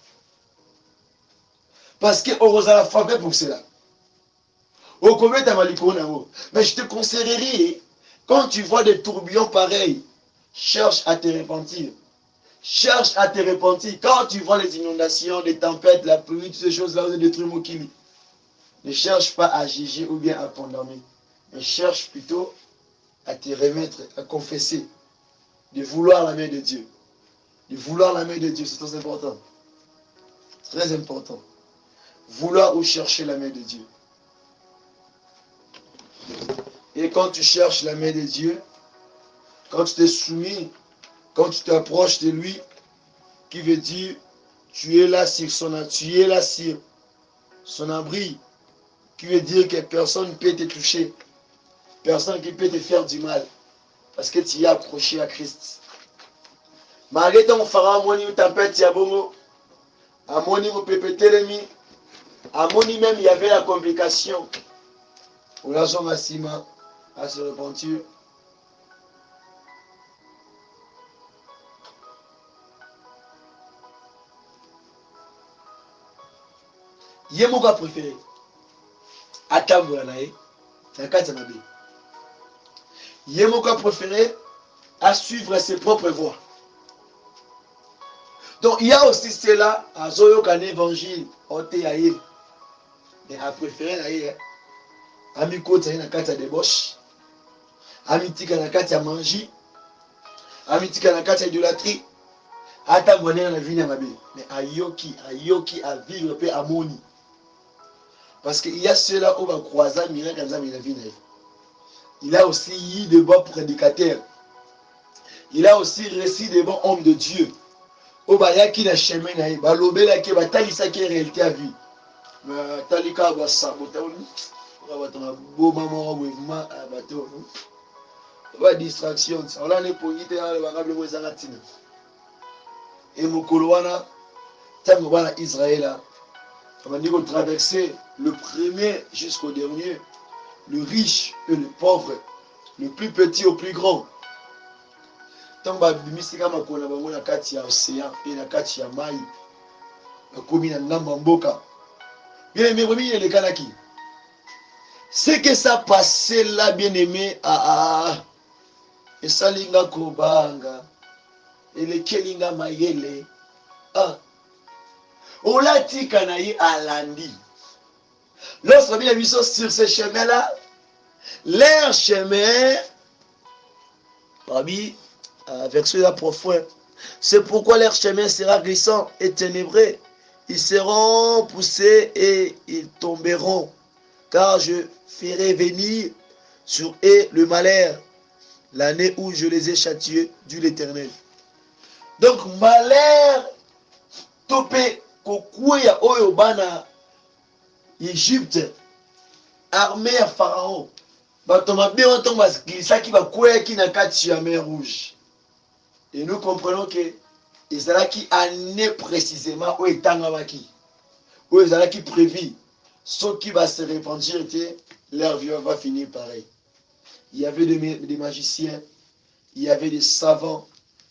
Parce que on a la faveur pour cela. Au commet ta malicon. Mais je te conseillerais, quand tu vois des tourbillons pareils, cherche à te repentir. Cherche à te repentir. Quand tu vois les inondations, les tempêtes, la pluie, toutes ces choses-là, des trucs moquini. Ne cherche pas à juger ou bien à condamner. Mais cherche plutôt à te remettre, à confesser. De vouloir la main de Dieu. De vouloir la main de Dieu, c'est très important. Très important. Vouloir ou chercher la main de Dieu. Et quand tu cherches la main de Dieu, quand tu t'es soumis, quand tu t'approches de lui, qui veut dire tu es là sur son abri, qui veut dire que personne ne peut te toucher, personne qui peut te faire du mal, parce que tu es approché à Christ. Malgré ton pharaon, moni ou tempête yabongo, à moni ou pépetelemi, à moni même il y avait la complication. Ou la son massima à se repentir. Yemoka préféré. Atambola nae, nakati na be. Yemoka préféré à suivre ses propres voies. Donc il y a aussi cela à Zoyokan évangile, Ote Yaïl. Mais à préférer nae, ami kota na kati ya débauche, ami tika na kati ya manji, ami tika na kati ya idolâtrie, atambola na vie na mabe. Mais ayoki à vivre pe amoni. Parce qu'il y a ceux-là où va croiser miracle dans la vie. Il a aussi eu de bons prédicateurs. Il a aussi reçu de bons hommes de Dieu. Où va y a qui n'a chemin naï, va l'obé la qui va talisa qui est réalité à vie. Mais talika va saboter. Va t'en beau maman ou ma bateau. Va distraction. On l'a les poignées dans le bagage de Zanatina. Et mon coloana, tant que va Israël. On va dire qu'on traversait le premier jusqu'au dernier, le riche et le pauvre, le plus petit au plus grand. Tant que misika makona bango na kati ya océan et na kati ya mai, bakomi na ngambo mboka. Bien-aimé, remis le kanaki. C'est que ça passait là, bien-aimé, et ça linga kobanga, et le kelinga mayele, on l'a dit kanaï à l'andi. Lorsque la Bible sur ce chemin-là, leur chemin, verset là profond, c'est pourquoi leur chemin sera glissant et ténébreux. Ils seront poussés et ils tomberont, car je ferai venir sur eux le malheur, l'année où je les ai châtiés, dit l'Éternel. Donc, malheur, topé, kokuya oyo bana, Égypte, armée à Pharaon, bato mabe oto basaki bakweyaki na kati ya mer rouge. Et nous comprenons que ezalaki année précisément oyo etangamaki, oyo ezalaki prévu, ceux qui va se repentir était leur vie va finir pareil. Il y avait des magiciens, il y avait des savants,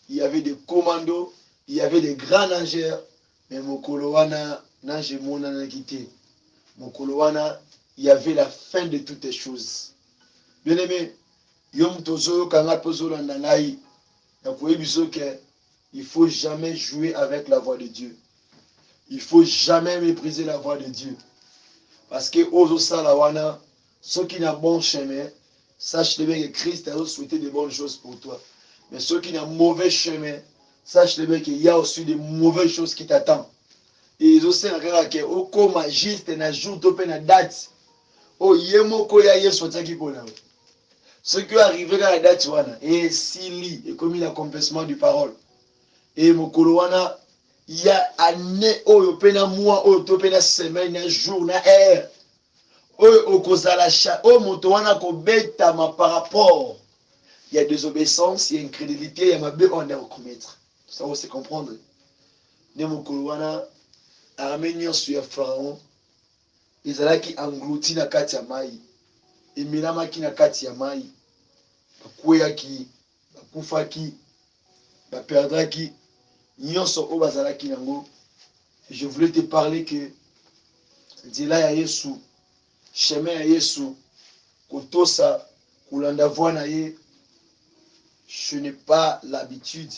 il y avait des commandos, il y avait des grands nageurs, mais mokolo wana nage mona na quitté. Mokolo wana, il y avait la fin de toutes les choses. Bien-aimé, yom tozo kanga tozo landanai, il faut jamais jouer avec la voix de Dieu. Il faut jamais mépriser la voix de Dieu. Parce que ozo salawana, ceux qui n'ont bon chemin, sache bien que Christ a souhaité de bonnes choses pour toi. Mais ceux qui n'ont mauvais chemin, sache bien qu'il y a aussi de mauvaises choses qui t'attendent. Et ils aussi que au comme juste na jour topé na date. Oh yemoko ya yeso tsaki pona. Ce qui arrive à la date wana et sili et comme il a accomplissement du parole. Et mokolo wana il y a année oyo pena mois oyo topé na semaine na jour na heure. Oyo okozala cha o moto wana ko beta ma par rapport. Il y a désobéissance, il y a incrédulité, il y a ma bé on est commettre. Ça vous c'est comprendre. Ne mokolo wana armée nyonso ya Pharaon ezalaki englouti na kati ya mai, emelamaki na kati ya mai, bakweyaki, bakufaki, baperdaki nyonso oyo bazalaki nango. Je voulais te parler que nzela ya Yesu, chemin ya Yesu, kotosa kolanda voie na ye, ce n'est pas l'habitude,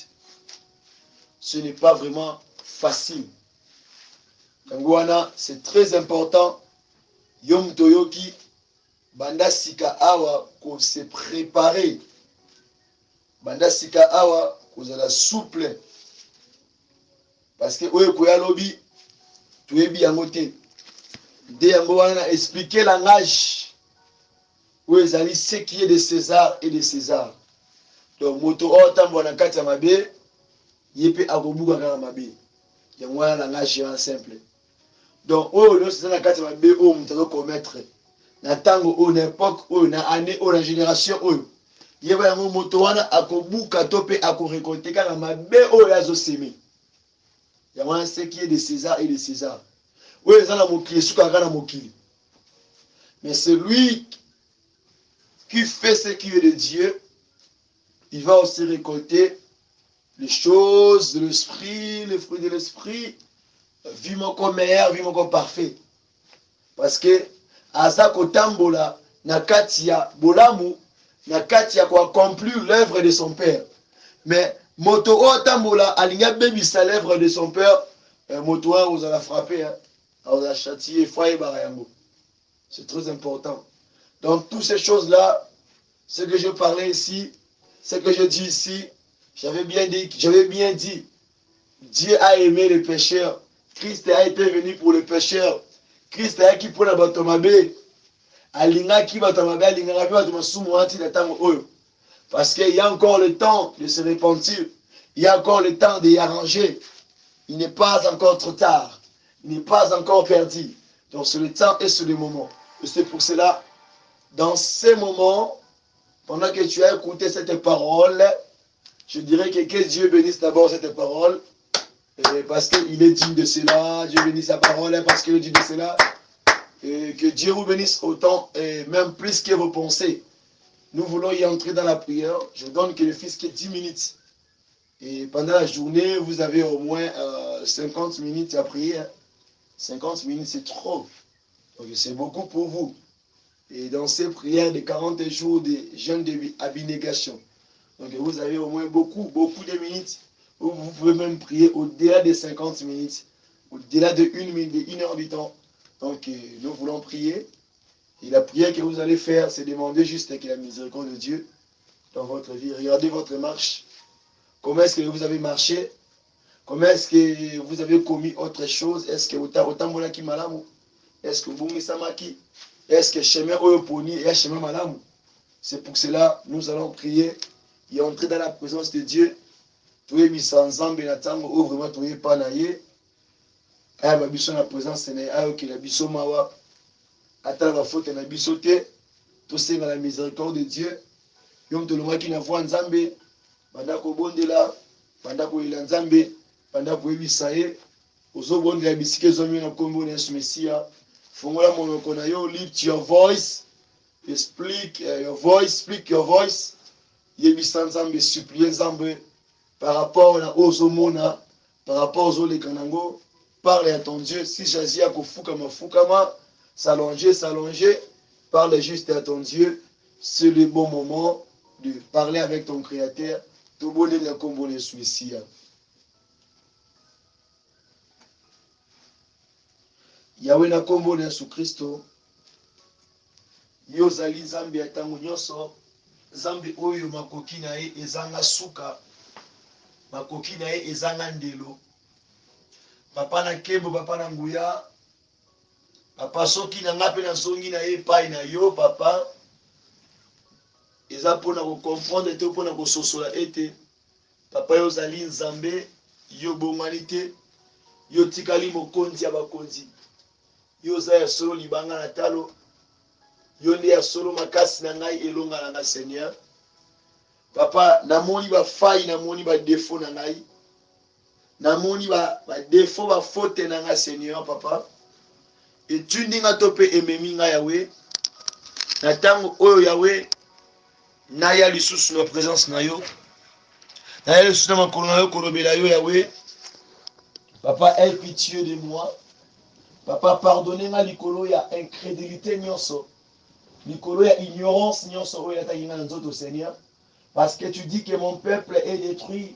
ce n'est pas vraiment facile. C'est très important. Yom Toyoki, Banda Sika Awa, qu'on s'est préparé. Banda Sika Awa, qu'on a la souple. Parce que Oye Koya Lobby, tu es bien noté. Dès a expliqué le langage. Où ils allaient ce qui est de César et de César. Donc, Moto Otam Bonakata Mabe, Yepe Agobuga Mabe. Il y a un langage simple. Donc, oh, nous sommes dans la B, oh, nous devons commettre. Na tango, oh, n'époque, oh, na année, oh, na génération, oh. Il y a un moto, à kobuka, tope, à récolter, car ma B, oh, ya zo semé. Il y a un ce qui est de César et de César. Oui, ils ont la mokili, sous la mokili. Mais celui qui fait ce qui est de Dieu, il va aussi récolter les choses de l'esprit, les fruits de l'esprit. Vivement comme meilleur, vivement comme parfait. Parce que, asa kotambola, na katia bolamu, na katia ko accomplir l'œuvre de son père. Mais, moto otambola, alinga bébisa l'œuvre de son père, moto a osala frapper, osala châtier, foyer barayango. C'est très important. Donc, toutes ces choses-là, ce que je parlais ici, ce que je dis ici, j'avais bien dit, Dieu a aimé les pécheurs. Christ a été venu pour les pécheurs. Christ a été pour la batomabe. Alinga ki batomabe, alinga ki batomasumu anti la tango oyo. Parce qu'il y a encore le temps de se repentir. Il y a encore le temps d'y arranger. Il n'est pas encore trop tard. Il n'est pas encore perdu. Donc c'est le temps et c'est le moment. Et c'est pour cela, dans ces moments, pendant que tu as écouté cette parole, je dirais que Dieu bénisse d'abord cette parole. Et parce qu'il est digne de cela, Dieu bénisse sa parole, parce qu'il est digne de cela. Et que Dieu vous bénisse autant, et même plus que vos pensées. Nous voulons y entrer dans la prière. Je donne que le fils que 10 minutes. Et pendant la journée, vous avez au moins 50 minutes à prier. 50 minutes, c'est trop. Donc c'est beaucoup pour vous. Et dans ces prières de 40 jours de jeûne d'abnégation, donc vous avez au moins beaucoup de minutes où vous pouvez même prier au-delà de 50 minutes, au-delà de 1 minute, de 1 heure du temps. Donc nous voulons prier. Et la prière que vous allez faire, c'est demander juste que la miséricorde de Dieu dans votre vie. Regardez votre marche. Comment est-ce que vous avez marché? Comment est-ce que vous avez commis autre chose? Est-ce que autant qui malamu? Est-ce que vous samaki? Est-ce que chemin oyoponi et chemin malamu? C'est pour cela nous allons prier et entrer dans la présence de Dieu. Tout est mis ensemble et attendre où vraiment tout est pas naïe. Aya babiso na présence na ayo que la biso mawa. Attends la faute na biso te. Tout c'est dans la miséricorde de Dieu. Yom to loma ki na voix nzambe. Banda ko bondela, banda ko ila nzambe, banda ko yebisa ye. Ozo bondela bisike zomi na kombo na Yesu Mesia. Fongola monoko na yo, lift your voice. Speak your voice. Yebisa nzambe, supplier nzambe par rapport à Ozomona, par rapport aux Olekanango. Parle à ton Dieu. Si j'agis à Fukama, s'allonger. Parle juste à ton Dieu. C'est le bon moment de parler avec ton Créateur. Tout bon est comme bon est celui-ci. Yahweh na kombo na Yesu Kristo. Yo zali Nzambe ya tango nyonso. Nzambe oyo makoki na ye ezanga suka. Makoki na ye ezanga ndelo. Papa na kembo, papa na nguya. Papa soki na ngape na zongi na ye pai na yo, papa. Eza pona ko comprendre te pona ko sosola ete. Papa yo zali Nzambe, yo bongani te. Yo tikali mokonzi ya bakonzi. Yo za ya solo libanga na talo. Yo nde ya solo makasi na ngai elonga na nga Seigneur. Papa, namoni ba faille, namoni ba défaut na ngai. Namoni ba défaut ba faute na nga Seigneur papa. Et tu ndinga tope ememi nga Yahweh. Na tango oyo Yahweh na ya lisusu na présence na yo. Na ya lisusu na makolo na yo kolobela yo Yahweh. Papa, aie pitié de moi. Papa, pardonnez-moi likolo ya incrédulité nyonso. Likolo ya ignorance nyonso oyo yataki nga nzoto Seigneur. Parce que tu dis que mon peuple est détruit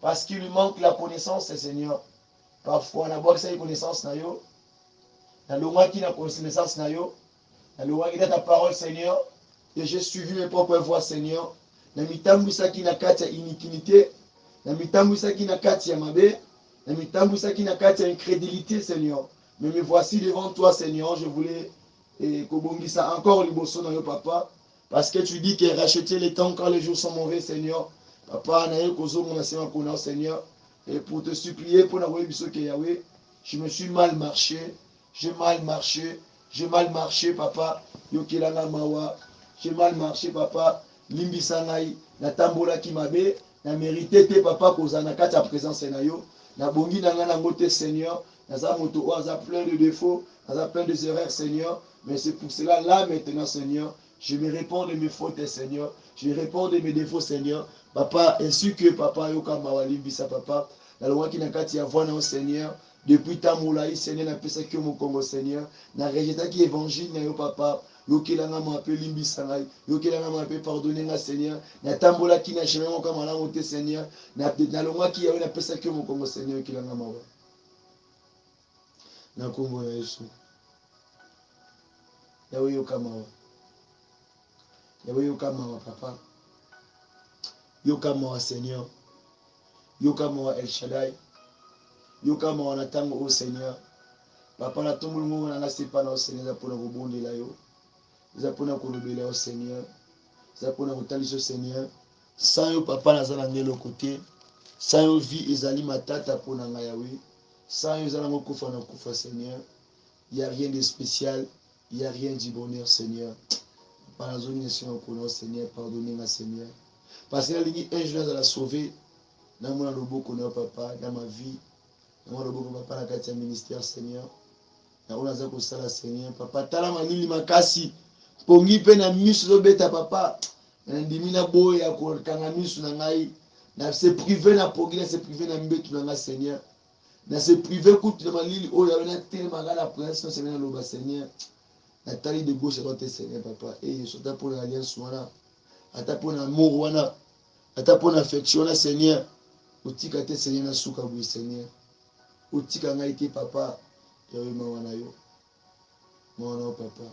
parce qu'il lui manque la connaissance, Seigneur. Parfois, on a besoin de connaissance na yo. Na longwa qui na connaissance na yo. Na longwa qui ta parole, Seigneur. Et j'ai suivi mes propres voies, Seigneur. Na mitambwisa qui na kati ya iniquité. Na mitambwisa qui na kati ya mabe. Na mitambwisa qui na kati ya incrédulité, Seigneur. Mais me voici devant toi, Seigneur. Je voulais kobongisa encore liboso na yo, papa. Parce que tu dis que racheter les temps quand les jours sont mauvais, Seigneur. Papa, na yo kozo mon asema kona, Seigneur. Et pour te supplier, pour n'avoir biso ke Yahweh, je me suis mal marché. J'ai mal marché, papa. Yokelanga mawa. J'ai mal marché, papa. Limbisa ngai. Na tambola ki mabe. Na mérité te, papa, kozana kati ya présence na yo. Na bongi na nga na ngote, Seigneur. Naza moto o aza plein de défauts. Aza plein de erreurs, Seigneur. Mais c'est pour cela, là, maintenant, Seigneur, je me réponds de mes fautes, Seigneur. Je me réponds de mes défauts, Seigneur. Papa, ainsi que papa, yoka mawa limbisa, papa. La loi qui n'a qu'à t'y avoir, non, Seigneur. Depuis ta moulaï, Seigneur, n'a pas ça que mon Congo, Seigneur. N'a rejeté qui évangile, n'a yo papa. Yo qui l'a m'a appelé limbisangai. Yo qui l'a m'a appelé pardonner, n'a Seigneur. N'a tambola qui n'a jamais mon comme à la montée, Seigneur. N'a loi qui a eu n'a pas ça que mon Congo, Seigneur, qui l'a m'a ouais. N'a Congo, n'a Yesu. Yahweh yo kamawa. Yahweh yo kamawa, papa. Yo kamawa, Seigneur. Yo kamawa El Shaddai. Yo kamawa na tango au Seigneur. Papa na tombo ngo na sepa na Seigneur za pona kobondela yo. Za pona kolobela yo Seigneur. Za pona kotalisa Seigneur. Sans yo papa na zala ngelo côté. Sans yo vie ezali matata pona nga Yahweh. Sans yo zala ngokufa na kufa Seigneur. Il y a rien de spécial, il y a rien du bonheur Seigneur. Papa na zoni Seigneur kono Seigneur, pardonnez-moi Seigneur. Parce que la ligne un jour za la sauver. Na mona loboko na papa dans ma vie. Na mona loboko papa na kati ya ministère Seigneur. Na unaza kosala Seigneur papa tala manili makasi pongi pe na misu zobeta papa na ndimi na boya ko kanga misu na ngai Na se privé na pogi, na se privé na mbetu na nga Seigneur. Na se privé kutu na malili oyo ya na tellement na présence Seigneur loba Seigneur. Na tali de gauche à droite Seigneur papa. Et je suis pour l'alliance wana. Ata pour l'amour wana. Ata pour l'affection na Seigneur. Otika te Seigneur na suka bu Seigneur. Otika nga ite papa. Yawe mawana yo. Mawana yo papa.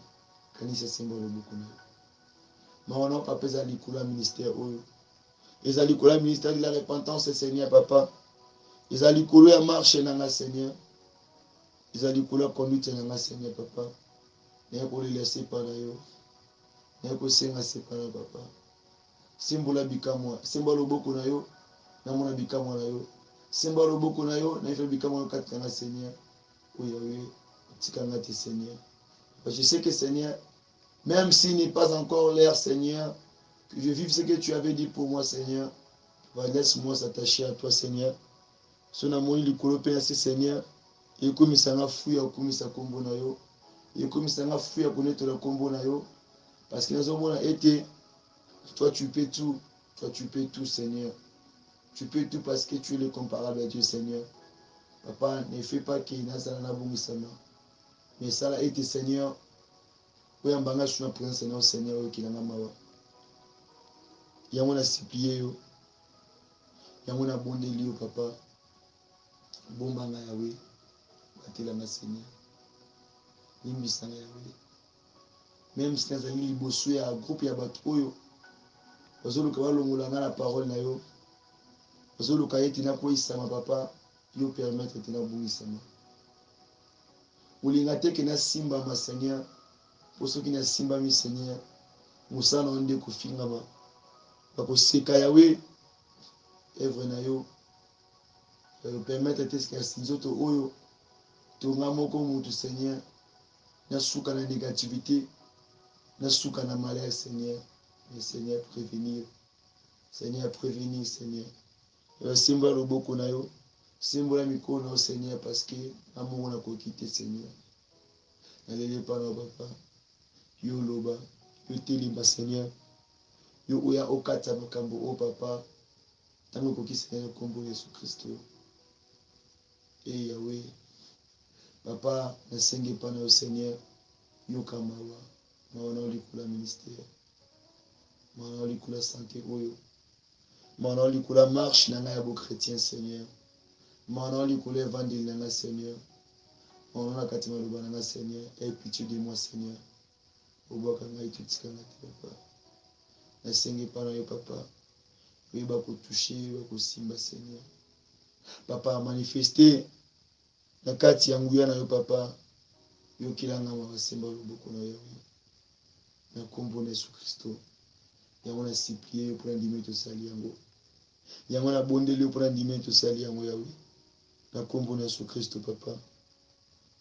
Kanisa symbole beaucoup na yo. Mawana yo papa za likula ministère oyo. Ils allaient couler le ministère de la repentance, Seigneur, papa. Ils allaient couler la marche dans la Seigneur. Ils allaient couler la conduite dans la Seigneur, papa. N'est pas les laisser par là, n'est pas se laisser par là, papa. Simbola bikamo, symbole beaucoup na yo, na mona bikamo na yo. Symbole beaucoup na yo, na fait bikamo quatre dans la Seigneur. Oui, oui, tikanga te Seigneur. Je sais que Seigneur, même s'il n'est pas encore l'air, Seigneur, que je vive ce que tu avais dit pour moi, Seigneur. Laisse-moi s'attacher à toi, Seigneur. Son amour, il est Seigneur. Et comme il s'en a fouillé, comme il s'en a combo na yo. Et comme il s'en a fouillé, à connaître le combo na yo. Parce que nous avons été, toi tu peux tout. Toi tu peux tout, Seigneur. Tu peux tout parce que tu es le comparable à Dieu, Seigneur. Papa, ne fais pas qu'il y ait un bon sama. Mais ça a été, Seigneur. Oui, en banga, je suis en présence, Seigneur, qui l'a mawa. Il y a mon supplié, il y a mon abondé, papa. Bon banga, Yahweh. Batelanga, Seigneur. Limbisanga, Yahweh. Même si nous avons liboso ya groupe ya bato oyo bazoluka balongola na parole na yo bazoluka ete na koisama papa yo permettre te na bungisama olinga te ke na simba ma Seigneur po soki na simba mi Seigneur mosala onde kofingama bakoseka yawe evre na yo permettre te ke nzoto oyo tonga moko mutu Seigneur na suka na négativité na suka na malheur Seigneur. Mais Seigneur, prévenir. Seigneur, prévenir, Seigneur. Simba le boko na yo. Simba la miko na Seigneur, parce que amour na ko quitter Seigneur. N'allez pas na papa. Yo loba. Yo telimba Seigneur. Yo oya okata makambo o papa. Tango ko kisi na kombo Yesu Kristo. Et Yahweh. Papa, na senge pa na yo Seigneur. Yo kamawa. Mawana likula ministère. Mawana likula santé oyo. Mawana likula marche na ya bo chrétien Seigneur. Mawana likula évangile na Seigneur. Mawana katima loba na Seigneur. Aie pitié de moi Seigneur. Obaka ngai tutika na papa. Na senge pa na yo papa. Oui ba ko toucher, ba ko simba Seigneur. Papa manifester na kati ya nguya na yo papa. Yo kilanga ma simba loboko na yo. Na kombo na Yesu Kristo. Yango na supplier yo pour ndimi to sali yango. Yango na bondeli yo pour ndimi to sali yango yawe. Na kombo na Yesu Kristo papa.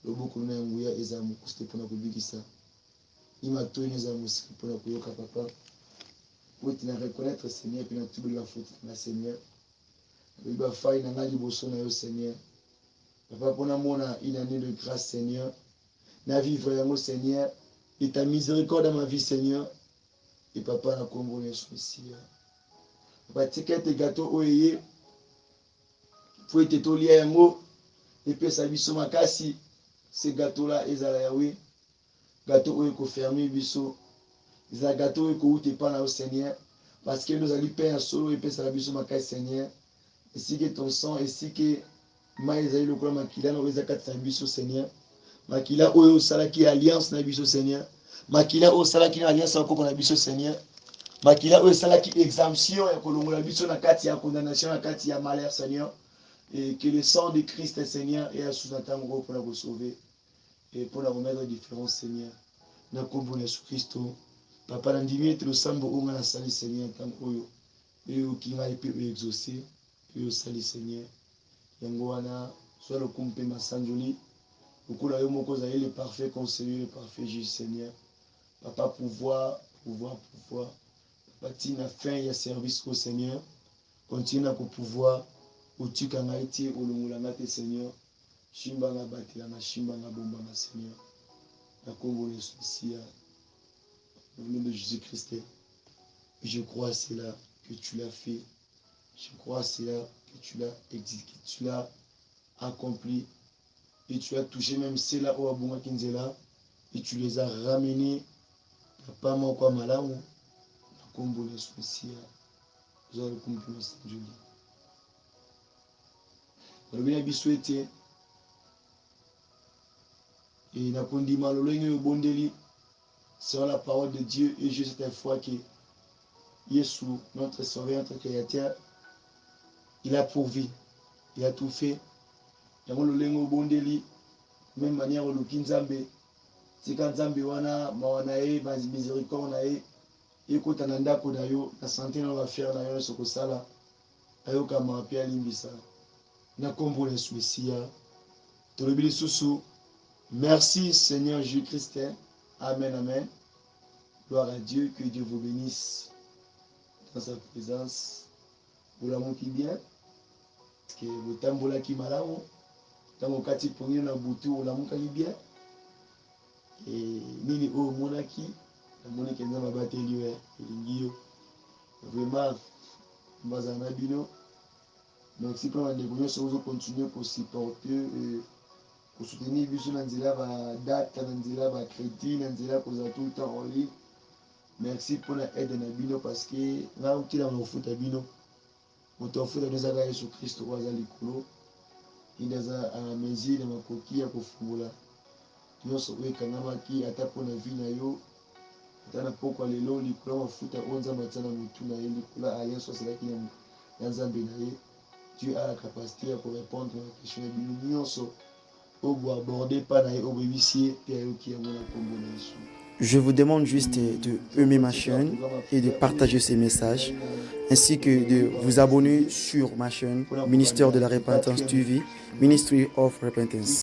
Loboko na nguya eza mokuste pour na kobikisa. Ima to eza musiki pour na koyoka papa. Pour te reconnaître Seigneur puis na tubu la faute na Seigneur. Il va faire na ngali boso na yo Seigneur. Papa pour na mona une année de grâce Seigneur. Na vivre yango Seigneur. Et ta miséricorde dans ma vie Seigneur. Et papa na kombo na Yesu Messia. Papa tikete gâteau oyeye. Pour te tolia yango. Et puis ça biso makasi. Ce gâteau là ezala yawe. Gâteau oyo ko fermer biso. Ezala gâteau oyo ko ute pa na au Seigneur. Parce que nous allons payer un solo et puis ça biso makasi Seigneur. Et si que ton sang et si que ma ezali lokola makila na oyo kati na biso Seigneur. Makila oyo salaki alliance na biso Seigneur. Makila oyo salaki na alliance akoko na biso Seigneur. Makila oyo salaki exemption ya kolongola biso na kati ya condamnation na kati ya malheur Seigneur. Et que le sang de Christ Seigneur est sous un temps pour nous sauver et pour la remettre en différence Seigneur. Na kombo na Yesu Kristo. Papa na ndimi ete losambo onga na sali Seigneur tant oyo. Oyo kinga epe exaucer. Oyo sali Seigneur. Yango wana soit le kumpe masanjoli. Lokola yo moko zali le parfait conseiller, le parfait juge Seigneur. Papa pouvoir. Papa tina fin ya service au Seigneur. Continue à pouvoir. Otika ngaiti olongola ngate Seigneur. Shimba nga batela na shimba nga bomba na Seigneur. La kombo Yesu Messia. Au nom de Jésus-Christ. Je crois c'est là que tu l'as fait. Je crois c'est là que tu l'as exécuté, tu l'as accompli. Et tu as touché même ceux-là au Abunga Kinzela. Et tu les as ramenés. Pas moi quoi malamu. Na kombo les soucis. Vous avez compris le Saint-Dieu. Vous avez bien souhaité. Et na kondima lolenge bondeli. Selon la parole de Dieu. Et juste cette fois que Yesu, notre sauveur, notre créateur, il a pourvu. Il a tout fait. Il y a le bondeli. Même manière au Lukinzambe. C'est quand Nzambe wana mawanae miséricorde nae ekota na ndako na yo na santé na affaire na yo soko sala ayoka mapia limbisa na kombo la Suecia tolobi lisusu. Merci Seigneur Jésus-Christ. Amen, amen. Gloire à Dieu, que Dieu vous bénisse dans sa présence. Vous l'amour qui bien parce que vous tambola qui malamo tango kati pongi na butu vous l'amour qui bien. Et nini o monaki namoni kenza mabateli ya elingi yo vraiment mbazana bino. Merci pour bandeko nyonso ozo continuer kosupporter kosoutenir biso na nzela badata na nzela bacrédit na nzela kozala tout le temps en ligne. Merci pour la aide na bino parce que nga otila mafuta bino moto afuta bino ezaka Yesu Kristo oyo aza likolo inde aza amesure na makoki ya kofungola nyonso oyo ekangamaki ata mpo na vi na yo ata na pokwa lelo likolo ya mafuta oyo nzambe atia na motu na ye likolo alliance asalaki na nzambe na ye. Dieu a la capacité à répondre à la question de bino nyonso oyo boaborde mpa na ye oyo boyebisie mpe ayoki yango na kombo na Yesu. Je vous demande juste de aimer ma chaîne et de partager ces messages, ainsi que de vous abonner sur ma chaîne Ministère de la Repentance TV, Ministry of Repentance.